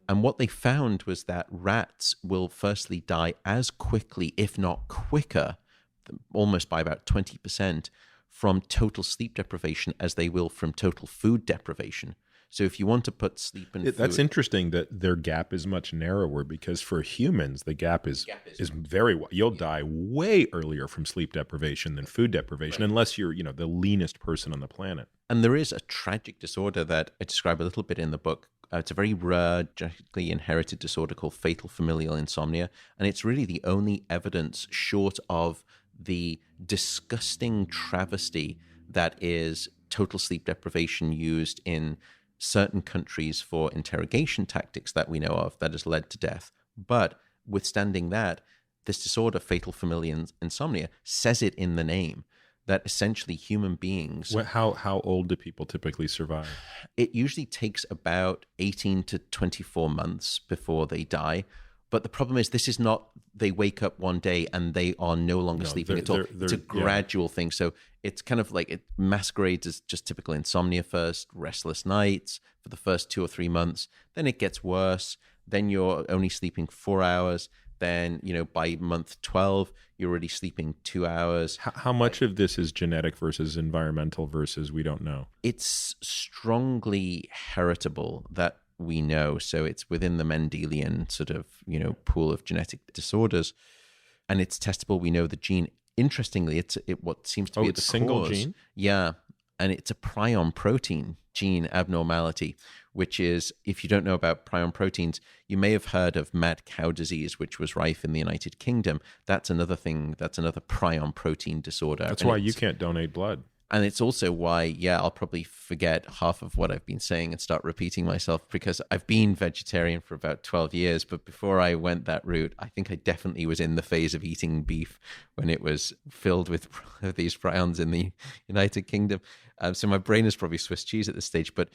And what they found was that rats will firstly die as quickly, if not quicker, almost by about 20%, from total sleep deprivation as they will from total food deprivation. So if you want to put sleep and food... That's interesting that their gap is much narrower, because for humans, the gap is very wide. You'll die way earlier from sleep deprivation than food deprivation, unless you're, the leanest person on the planet. And there is a tragic disorder that I describe a little bit in the book. It's a very rare, genetically inherited disorder called fatal familial insomnia. And it's really the only evidence, short of the disgusting travesty that is total sleep deprivation used in certain countries for interrogation tactics that we know of, that has led to death. But withstanding that, this disorder, fatal familial insomnia, says it in the name, that essentially human beings... How old do people typically survive? It usually takes about 18 to 24 months before they die. But the problem is, this is not they wake up one day and they are no longer sleeping at all. It's a gradual thing. So it's kind of like it masquerades as just typical insomnia first, restless nights for the first 2 or 3 months. Then it gets worse. Then you're only sleeping 4 hours. Then, by month 12, you're already sleeping 2 hours. How much of this is genetic versus environmental versus we don't know? It's strongly heritable, that we know. So it's within the Mendelian sort of, pool of genetic disorders. And it's testable. We know the gene. Interestingly, it's what seems to be at the single cause. Gene? Yeah. And it's a prion protein gene abnormality, which is, if you don't know about prion proteins, you may have heard of mad cow disease, which was rife in the United Kingdom. That's another thing. That's another prion protein disorder. That's why you can't donate blood. And it's also why, I'll probably forget half of what I've been saying and start repeating myself, because I've been vegetarian for about 12 years. But before I went that route, I think I definitely was in the phase of eating beef when it was filled with these prions in the United Kingdom. So my brain is probably Swiss cheese at this stage. But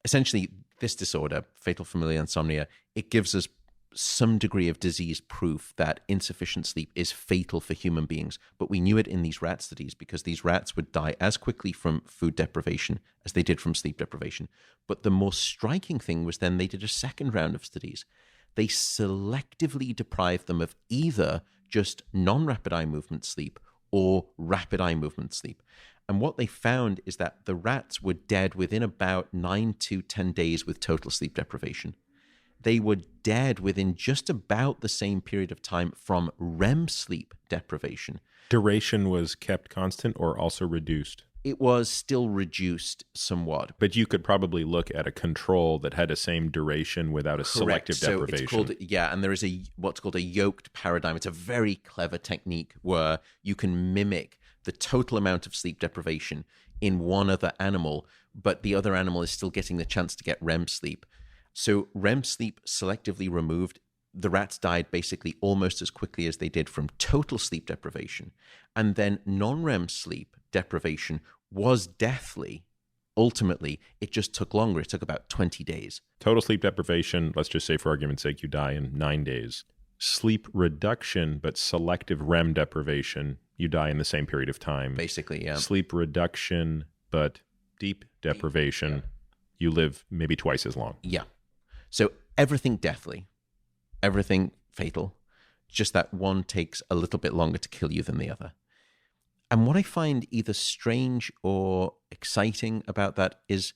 essentially, this disorder, fatal familial insomnia, it gives us some degree of disease proof that insufficient sleep is fatal for human beings. But we knew it in these rat studies because these rats would die as quickly from food deprivation as they did from sleep deprivation. But the more striking thing was then they did a second round of studies. They selectively deprived them of either just non-rapid eye movement sleep or rapid eye movement sleep. And what they found is that the rats were dead within about 9 to 10 days with total sleep deprivation. They were dead within just about the same period of time from REM sleep deprivation. Duration was kept constant or also reduced? It was still reduced somewhat. But you could probably look at a control that had the same duration without a selective deprivation. So it's called, and there is what's called a yoked paradigm. It's a very clever technique where you can mimic the total amount of sleep deprivation in one other animal, but the other animal is still getting the chance to get REM sleep. So REM sleep selectively removed, the rats died basically almost as quickly as they did from total sleep deprivation. And then non-REM sleep deprivation was deathly. Ultimately, it just took longer. It took about 20 days. Total sleep deprivation, let's just say for argument's sake, you die in 9 days. Sleep reduction, but selective REM deprivation, you die in the same period of time. Basically, yeah. Sleep reduction, but deep deprivation, you live maybe twice as long. Yeah. So everything deathly, everything fatal, just that one takes a little bit longer to kill you than the other. And what I find either strange or exciting about that is,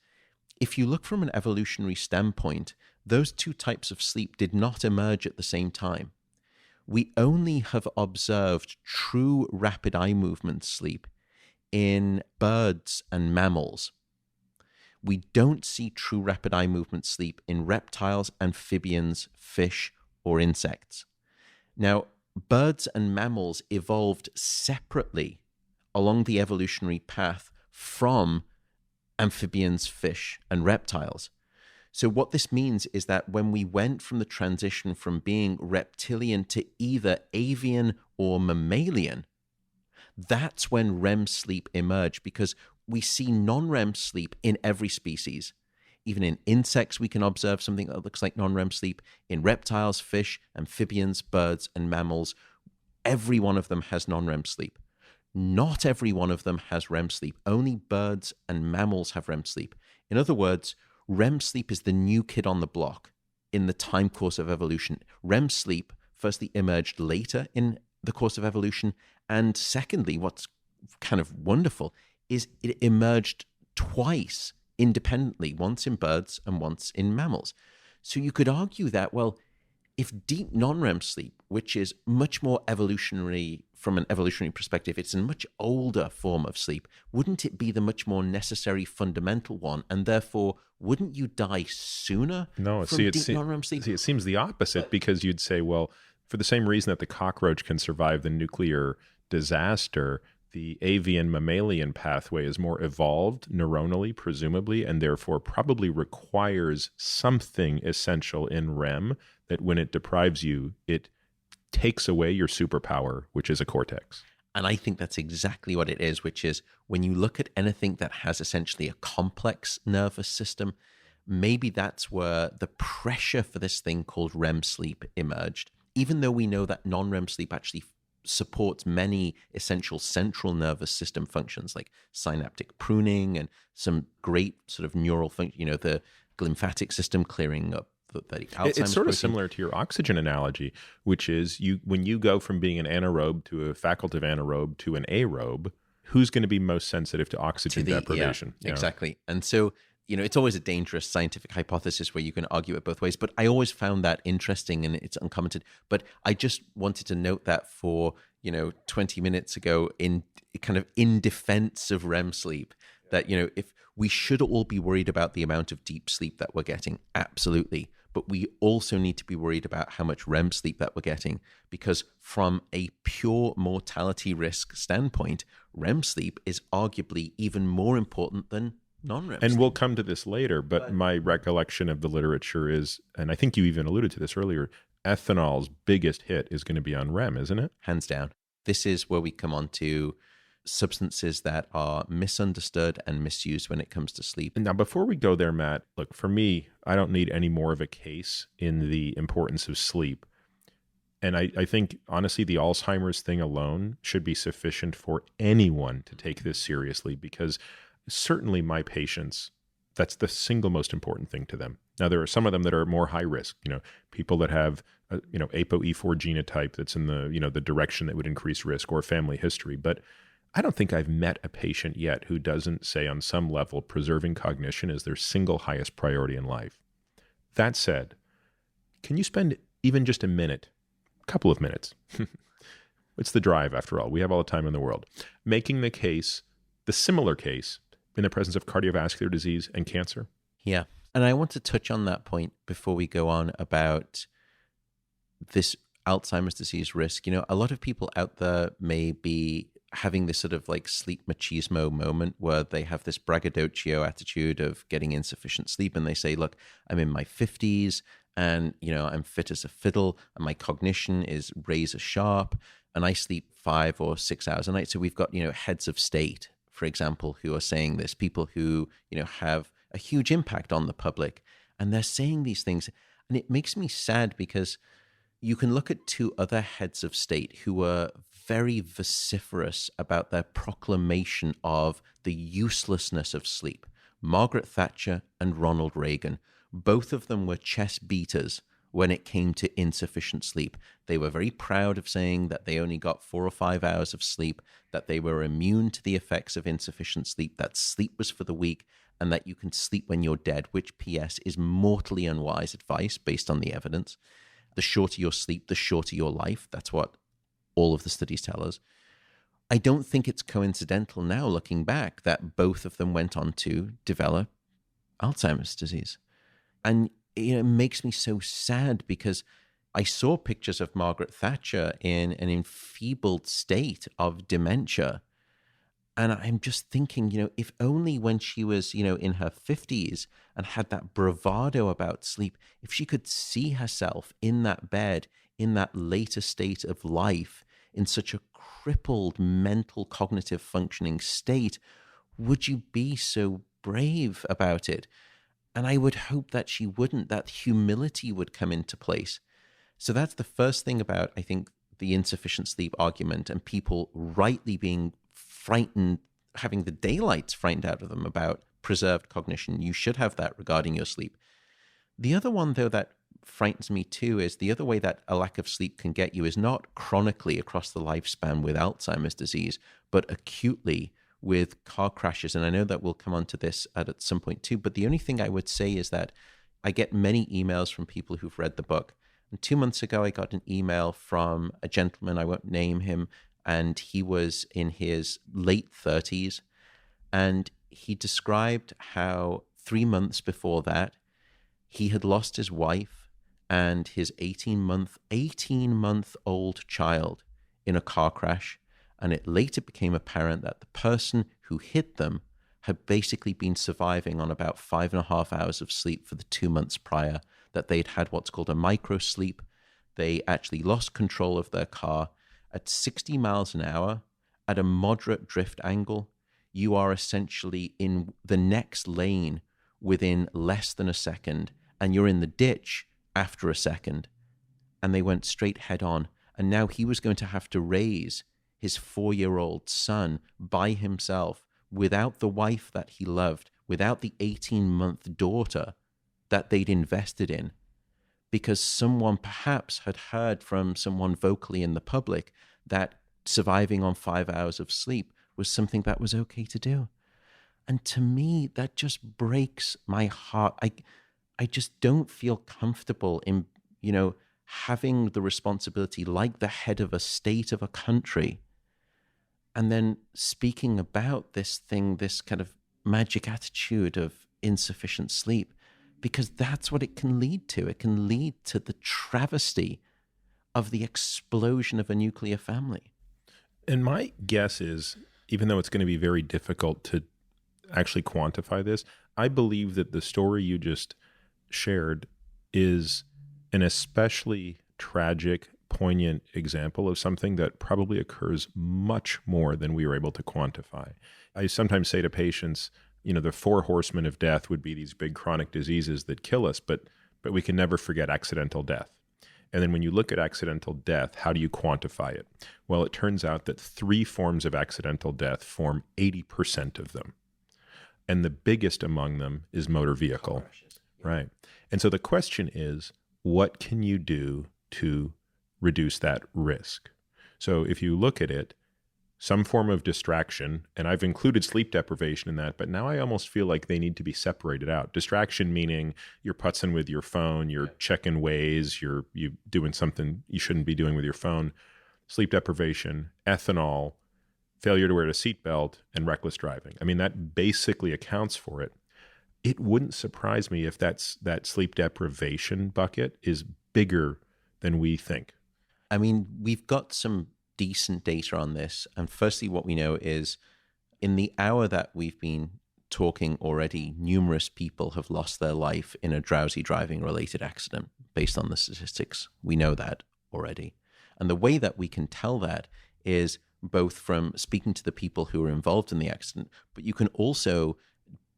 if you look from an evolutionary standpoint, those two types of sleep did not emerge at the same time. We only have observed true rapid eye movement sleep in birds and mammals. We don't see true rapid eye movement sleep in reptiles, amphibians, fish, or insects. Now, birds and mammals evolved separately along the evolutionary path from amphibians, fish, and reptiles. So what this means is that when we went from the transition from being reptilian to either avian or mammalian, that's when REM sleep emerged, because we see non-REM sleep in every species. Even in insects, we can observe something that looks like non-REM sleep. In reptiles, fish, amphibians, birds, and mammals, every one of them has non-REM sleep. Not every one of them has REM sleep. Only birds and mammals have REM sleep. In other words, REM sleep is the new kid on the block in the time course of evolution. REM sleep firstly emerged later in the course of evolution. And secondly, what's kind of wonderful is it emerged twice independently, once in birds and once in mammals. So you could argue that, well, if deep non-REM sleep, which is much more evolutionary from an evolutionary perspective, it's a much older form of sleep, wouldn't it be the much more necessary fundamental one? And therefore, wouldn't you die sooner No, from deep non-REM sleep? it seems the opposite, because you'd say, well, for the same reason that the cockroach can survive the nuclear disaster, the avian mammalian pathway is more evolved neuronally, presumably, and therefore probably requires something essential in REM that when it deprives you, it takes away your superpower, which is a cortex. And I think that's exactly what it is, which is when you look at anything that has essentially a complex nervous system, maybe that's where the pressure for this thing called REM sleep emerged. Even though we know that non-REM sleep actually supports many essential central nervous system functions like synaptic pruning and some great sort of neural function, the lymphatic system clearing up the Alzheimer's It's sort of protein. similar to your oxygen analogy, which is when you go from being an anaerobe to a facultative anaerobe to an aerobe, who's going to be most sensitive to oxygen deprivation? Yeah, exactly. And so, it's always a dangerous scientific hypothesis where you can argue it both ways, but I always found that interesting and it's uncommented. But I just wanted to note that for, 20 minutes ago in defense of REM sleep, that, if we should all be worried about the amount of deep sleep that we're getting, absolutely. But we also need to be worried about how much REM sleep that we're getting, because from a pure mortality risk standpoint, REM sleep is arguably even more important than non-REM And sleep. we'll come to this later, but my recollection of the literature is, and I think you even alluded to this earlier, ethanol's biggest hit is going to be on REM, isn't it? Hands down. This is where we come on to substances that are misunderstood and misused when it comes to sleep. Now, before we go there, Matt, look, for me, I don't need any more of a case in the importance of sleep. And I think, honestly, the Alzheimer's thing alone should be sufficient for anyone to take this seriously, because certainly my patients, that's the single most important thing to them. Now, there are some of them that are more high risk, people that have, ApoE4 genotype that's in the, the direction that would increase risk, or family history. But I don't think I've met a patient yet who doesn't say on some level preserving cognition is their single highest priority in life. That said, can you spend even just a couple of minutes, it's the drive after all, we have all the time in the world, making the similar case in the presence of cardiovascular disease and cancer? Yeah. And I want to touch on that point before we go on about this Alzheimer's disease risk. A lot of people out there may be having this sort of like sleep machismo moment where they have this braggadocio attitude of getting insufficient sleep. And they say, look, I'm in my 50s and, I'm fit as a fiddle and my cognition is razor sharp and I sleep 5 or 6 hours a night. So we've got, heads of state, for example, who are saying this, people who, have a huge impact on the public. And they're saying these things. And it makes me sad because you can look at 2 other heads of state who were very vociferous about their proclamation of the uselessness of sleep. Margaret Thatcher and Ronald Reagan. Both of them were chest beaters when it came to insufficient sleep. They were very proud of saying that they only got 4 or 5 hours of sleep, that they were immune to the effects of insufficient sleep, that sleep was for the weak, and that you can sleep when you're dead, which, P.S., is mortally unwise advice based on the evidence. The shorter your sleep, the shorter your life. That's what all of the studies tell us. I don't think it's coincidental now, looking back, that both of them went on to develop Alzheimer's disease. And it makes me so sad because I saw pictures of Margaret Thatcher in an enfeebled state of dementia. And I'm just thinking, if only when she was, in her 50s and had that bravado about sleep, if she could see herself in that bed, in that later state of life, in such a crippled mental cognitive functioning state, would you be so brave about it? And I would hope that she wouldn't, that humility would come into place. So that's the first thing about, I think, the insufficient sleep argument and people rightly being frightened, having the daylights frightened out of them about preserved cognition. You should have that regarding your sleep. The other one, though, that frightens me too is the other way that a lack of sleep can get you is not chronically across the lifespan with Alzheimer's disease, but acutely with car crashes. And I know that we'll come on to this at some point too. But the only thing I would say is that I get many emails from people who've read the book. And 2 months ago, I got an email from a gentleman, I won't name him, and he was in his late 30s. And he described how 3 months before that, he had lost his wife and his 18-month-old child in a car crash. And it later became apparent that the person who hit them had basically been surviving on about 5.5 hours of sleep for the 2 months prior, that they'd had what's called a micro sleep. They actually lost control of their car at 60 miles an hour at a moderate drift angle. You are essentially in the next lane within less than a second, and you're in the ditch after a second. And they went straight head on. And now he was going to have to raise his 4-year-old son by himself, without the wife that he loved, without the 18-month daughter that they'd invested in, because someone perhaps had heard from someone vocally in the public that surviving on 5 hours of sleep was something that was okay to do. And to me, that just breaks my heart. I just don't feel comfortable in, having the responsibility like the head of a state of a country, and then speaking about this thing, this kind of magic attitude of insufficient sleep, because that's what it can lead to. It can lead to the travesty of the explosion of a nuclear family. And my guess is, even though it's going to be very difficult to actually quantify this, I believe that the story you just shared is an especially tragic, poignant example of something that probably occurs much more than we were able to quantify. I sometimes say to patients, the 4 horsemen of death would be these big chronic diseases that kill us, but we can never forget accidental death. And then when you look at accidental death, how do you quantify it? Well, it turns out that 3 forms of accidental death form 80% of them. And the biggest among them is motor vehicle. Right. And so the question is, what can you do to reduce that risk? So if you look at it, some form of distraction, and I've included sleep deprivation in that, but now I almost feel like they need to be separated out. Distraction meaning you're putzing with your phone, you're checking Waze, you're doing something you shouldn't be doing with your phone. Sleep deprivation, ethanol, failure to wear a seatbelt, and reckless driving. I mean, that basically accounts for it. It wouldn't surprise me if that sleep deprivation bucket is bigger than we think. I mean, we've got some decent data on this. And firstly, what we know is in the hour that we've been talking already, numerous people have lost their life in a drowsy driving related accident based on the statistics. We know that already. And the way that we can tell that is both from speaking to the people who were involved in the accident, but you can also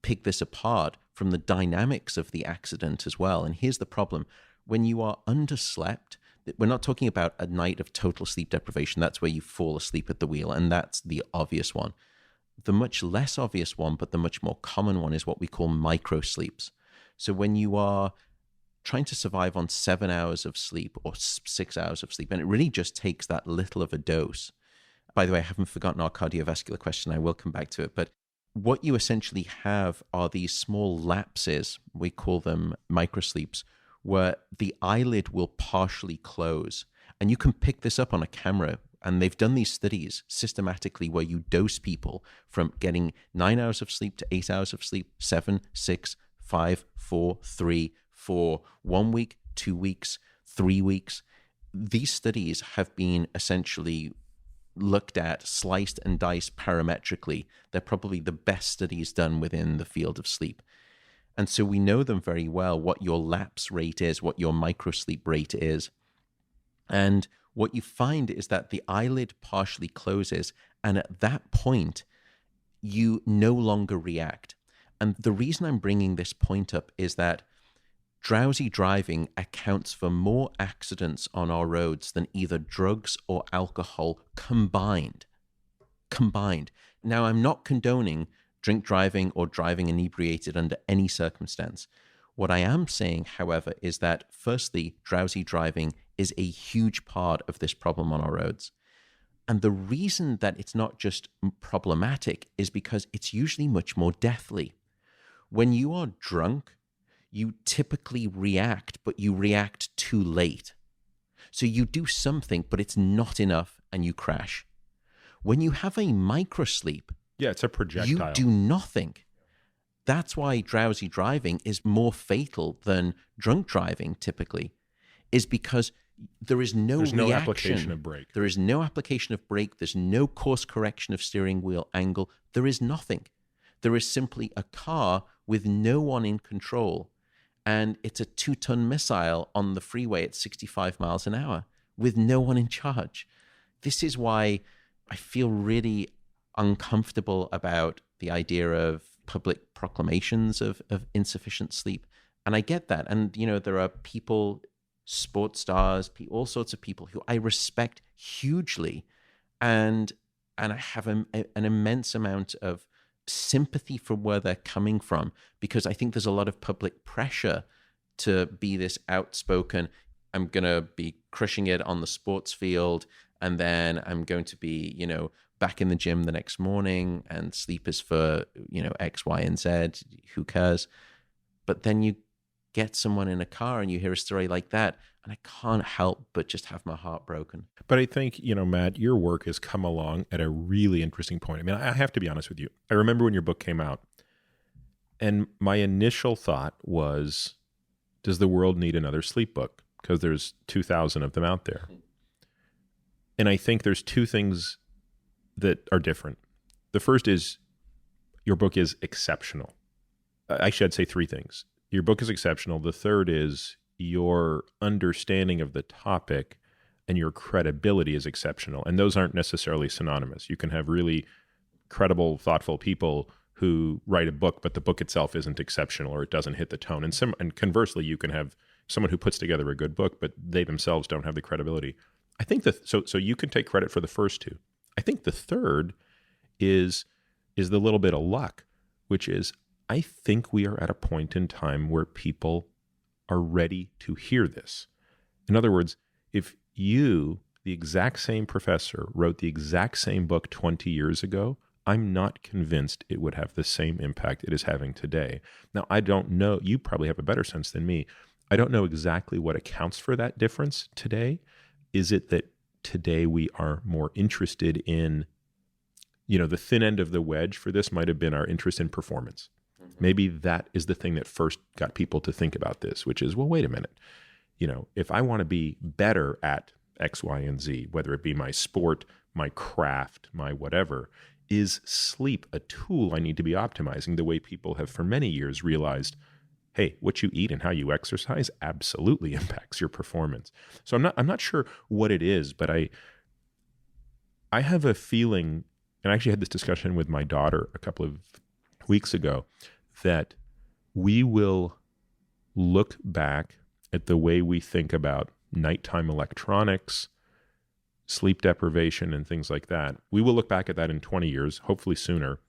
pick this apart from the dynamics of the accident as well. And here's the problem. When you are underslept, we're not talking about a night of total sleep deprivation. That's where you fall asleep at the wheel, and that's the obvious one. The much less obvious one, but the much more common one, is what we call micro sleeps. So when you are trying to survive on 7 hours of sleep or 6 hours of sleep, and it really just takes that little of a dose. By the way, I haven't forgotten our cardiovascular question. I will come back to it. But what you essentially have are these small lapses, we call them microsleeps, where the eyelid will partially close. And you can pick this up on a camera. And they've done these studies systematically where you dose people from getting 9 hours of sleep to 8 hours of sleep, 7, 6, 5, 4, 3, for 1 week, 2 weeks, 3 weeks. These studies have been essentially looked at, sliced and diced parametrically. They're probably the best studies done within the field of sleep. And so we know them very well, what your lapse rate is, what your microsleep rate is. And what you find is that the eyelid partially closes, and at that point, you no longer react. And the reason I'm bringing this point up is that drowsy driving accounts for more accidents on our roads than either drugs or alcohol combined. Now, I'm not condoning drink driving or driving inebriated under any circumstance. What I am saying, however, is that firstly, drowsy driving is a huge part of this problem on our roads. And the reason that it's not just problematic is because it's usually much more deathly. When you are drunk, you typically react, but you react too late. So you do something, but it's not enough, and you crash. When you have a microsleep, yeah, it's a projectile. You do nothing. That's why drowsy driving is more fatal than drunk driving typically, is because there's no application of brake. There is no application of brake. There's no course correction of steering wheel angle. There is nothing. There is simply a car with no one in control. And it's a 2-ton missile on the freeway at 65 miles an hour with no one in charge. This is why I feel really uncomfortable about the idea of public proclamations of insufficient sleep. And I get that. And, you know, there are people, sports stars, all sorts of people who I respect hugely. And I have an immense amount of sympathy for where they're coming from, because I think there's a lot of public pressure to be this outspoken, I'm going to be crushing it on the sports field, and then I'm going to be, you know, back in the gym the next morning, and sleep is for, you know, X, Y, and Z, who cares? But then you get someone in a car and you hear a story like that, and I can't help but just have my heart broken. But I think, you know, Matt, your work has come along at a really interesting point. I mean, I have to be honest with you. I remember when your book came out, and my initial thought was, does the world need another sleep book? Because there's 2,000 of them out there. And I think there's two things that are different. The first is your book is exceptional. Actually, I'd say three things. Your book is exceptional. The third is your understanding of the topic and your credibility is exceptional. And those aren't necessarily synonymous. You can have really credible, thoughtful people who write a book, but the book itself isn't exceptional or it doesn't hit the tone. And conversely, you can have someone who puts together a good book, but they themselves don't have the credibility. I think that so you can take credit for the first two. I think the third is the little bit of luck, which is I think we are at a point in time where people are ready to hear this. In other words, if you, the exact same professor, wrote the exact same book 20 years ago, I'm not convinced it would have the same impact it is having today. Now, I don't know. You probably have a better sense than me. I don't know exactly what accounts for that difference today. Is it that today we are more interested in, you know, the thin end of the wedge for this might have been our interest in performance. Maybe that is the thing that first got people to think about this, which is, well, wait a minute. You know, if I want to be better at X, Y, and Z, whether it be my sport, my craft, my whatever, is sleep a tool I need to be optimizing the way people have for many years realized, hey, what you eat and how you exercise absolutely impacts your performance. So I'm not sure what it is, but I have a feeling, and I actually had this discussion with my daughter a couple of weeks ago, that we will look back at the way we think about nighttime electronics, sleep deprivation, and things like that. We will look back at that in 20 years, hopefully sooner,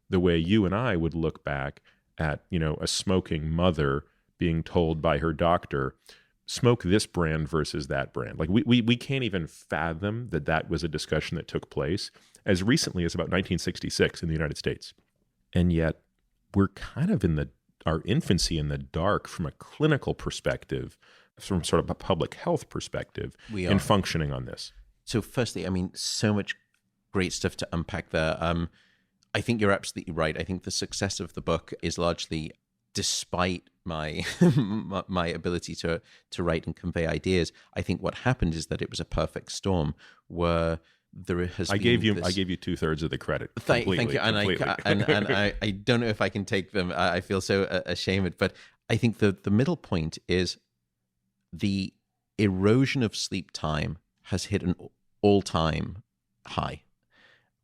the way you and I would look back at, you know, a smoking mother being told by her doctor, smoke this brand versus that brand. Like we can't even fathom that was a discussion that took place as recently as about 1966 in the United States. And yet we're kind of in our infancy in the dark from a clinical perspective, from sort of a public health perspective in functioning on this. So firstly, I mean, so much great stuff to unpack there. I think you're absolutely right. I think the success of the book is largely despite my my ability to write and convey ideas. I think what happened is that it was a perfect storm where there has I gave you 2/3 of the credit. Thank you, and I don't know if I can take them. I feel so ashamed, but I think the middle point is the erosion of sleep time has hit an all-time high.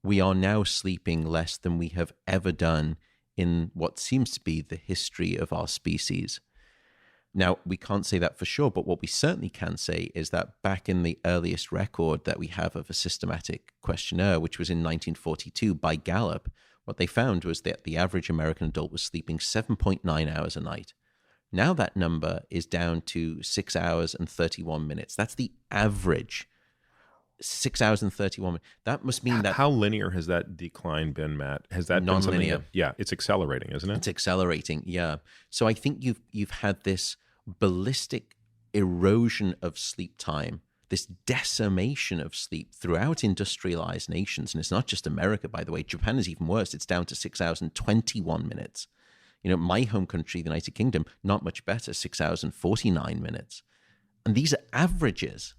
We are now sleeping less than we have ever done in what seems to be the history of our species. Now, we can't say that for sure, but what we certainly can say is that back in the earliest record that we have of a systematic questionnaire, which was in 1942 by Gallup, what they found was that the average American adult was sleeping 7.9 hours a night. Now that number is down to 6 hours and 31 minutes. That's the average. 6 hours and 31 minutes. That must mean that... How linear has that decline been, Matt? Has that been something... Non-linear. Yeah, it's accelerating, isn't it? It's accelerating, yeah. So I think you've had this ballistic erosion of sleep time, this decimation of sleep throughout industrialized nations. And it's not just America, by the way. Japan is even worse. It's down to 6 hours and 21 minutes. My home country, the United Kingdom, not much better, 6 hours and 49 minutes. And these are averages.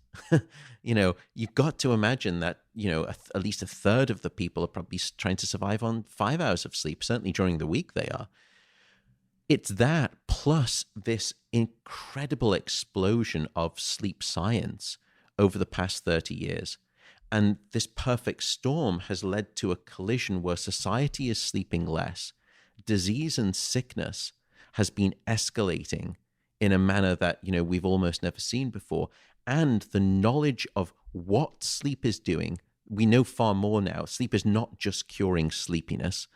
You've got to imagine that, at least a third of the people are probably trying to survive on 5 hours of sleep. Certainly during the week they are. It's that plus this incredible explosion of sleep science over the past 30 years. And this perfect storm has led to a collision where society is sleeping less. Disease and sickness has been escalating in a manner that, we've almost never seen before. And the knowledge of what sleep is doing, we know far more now. Sleep is not just curing sleepiness.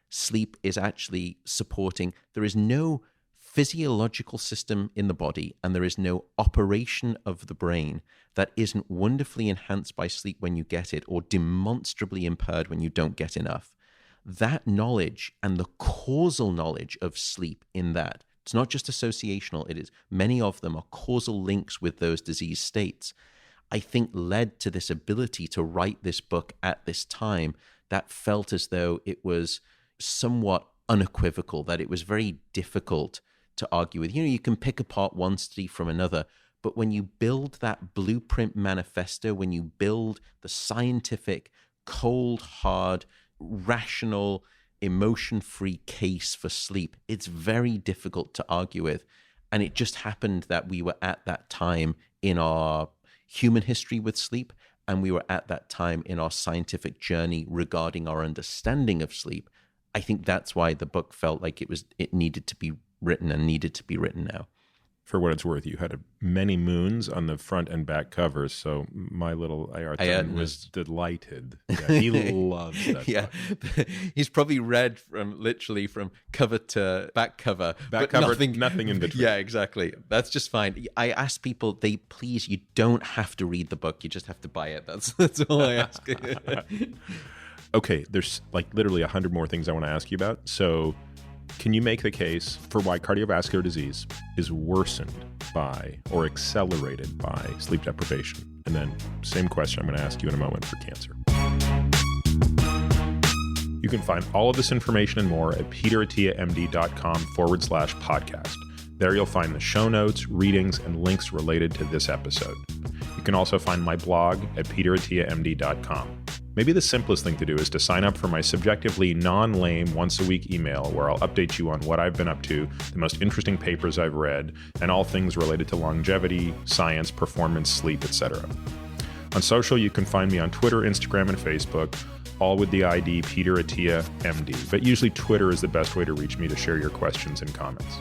Sleep is actually supporting. There is no physiological system in the body and there is no operation of the brain that isn't wonderfully enhanced by sleep when you get it or demonstrably impaired when you don't get enough. That knowledge and the causal knowledge of sleep in that, it's not just associational, it is many of them are causal links with those disease states, I think led to this ability to write this book at this time that felt as though it was somewhat unequivocal, that it was very difficult to argue with. You can pick apart one study from another, but when you build that blueprint manifesto, when you build the scientific, cold, hard, rational, emotion-free case for sleep, it's very difficult to argue with. And it just happened that we were at that time in our human history with sleep, and we were at that time in our scientific journey regarding our understanding of sleep. I think that's why the book felt like it needed to be written and needed to be written now. For what it's worth, you had many moons on the front and back covers, so my little IR was delighted. Yeah, he loves that book. He's probably read literally from cover to back cover. Back cover, nothing in between. Yeah, exactly. That's just fine. I ask people, please, you don't have to read the book. You just have to buy it. That's all I ask. Okay, there's literally 100 more things I want to ask you about. So can you make the case for why cardiovascular disease is worsened by or accelerated by sleep deprivation? And then same question I'm going to ask you in a moment for cancer. You can find all of this information and more at peterattiamd.com/podcast. There you'll find the show notes, readings, and links related to this episode. You can also find my blog at peterattiamd.com. Maybe the simplest thing to do is to sign up for my subjectively non-lame once-a-week email where I'll update you on what I've been up to, the most interesting papers I've read, and all things related to longevity, science, performance, sleep, etc. On social, you can find me on Twitter, Instagram, and Facebook, all with the ID Peter Attia MD, but usually Twitter is the best way to reach me to share your questions and comments.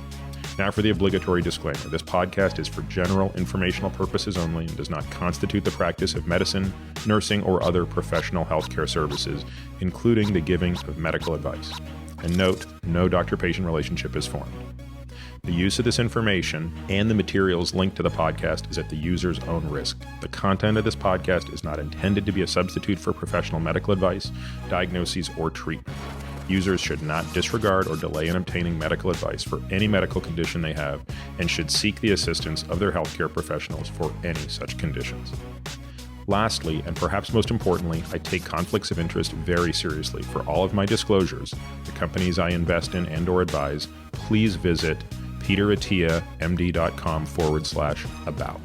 Now for the obligatory disclaimer. This podcast is for general informational purposes only and does not constitute the practice of medicine, nursing, or other professional healthcare services, including the giving of medical advice. And note, no doctor-patient relationship is formed. The use of this information and the materials linked to the podcast is at the user's own risk. The content of this podcast is not intended to be a substitute for professional medical advice, diagnoses, or treatment. Users should not disregard or delay in obtaining medical advice for any medical condition they have and should seek the assistance of their healthcare professionals for any such conditions. Lastly, and perhaps most importantly, I take conflicts of interest very seriously. For all of my disclosures, the companies I invest in and or advise, please visit peterattiamd.com/about.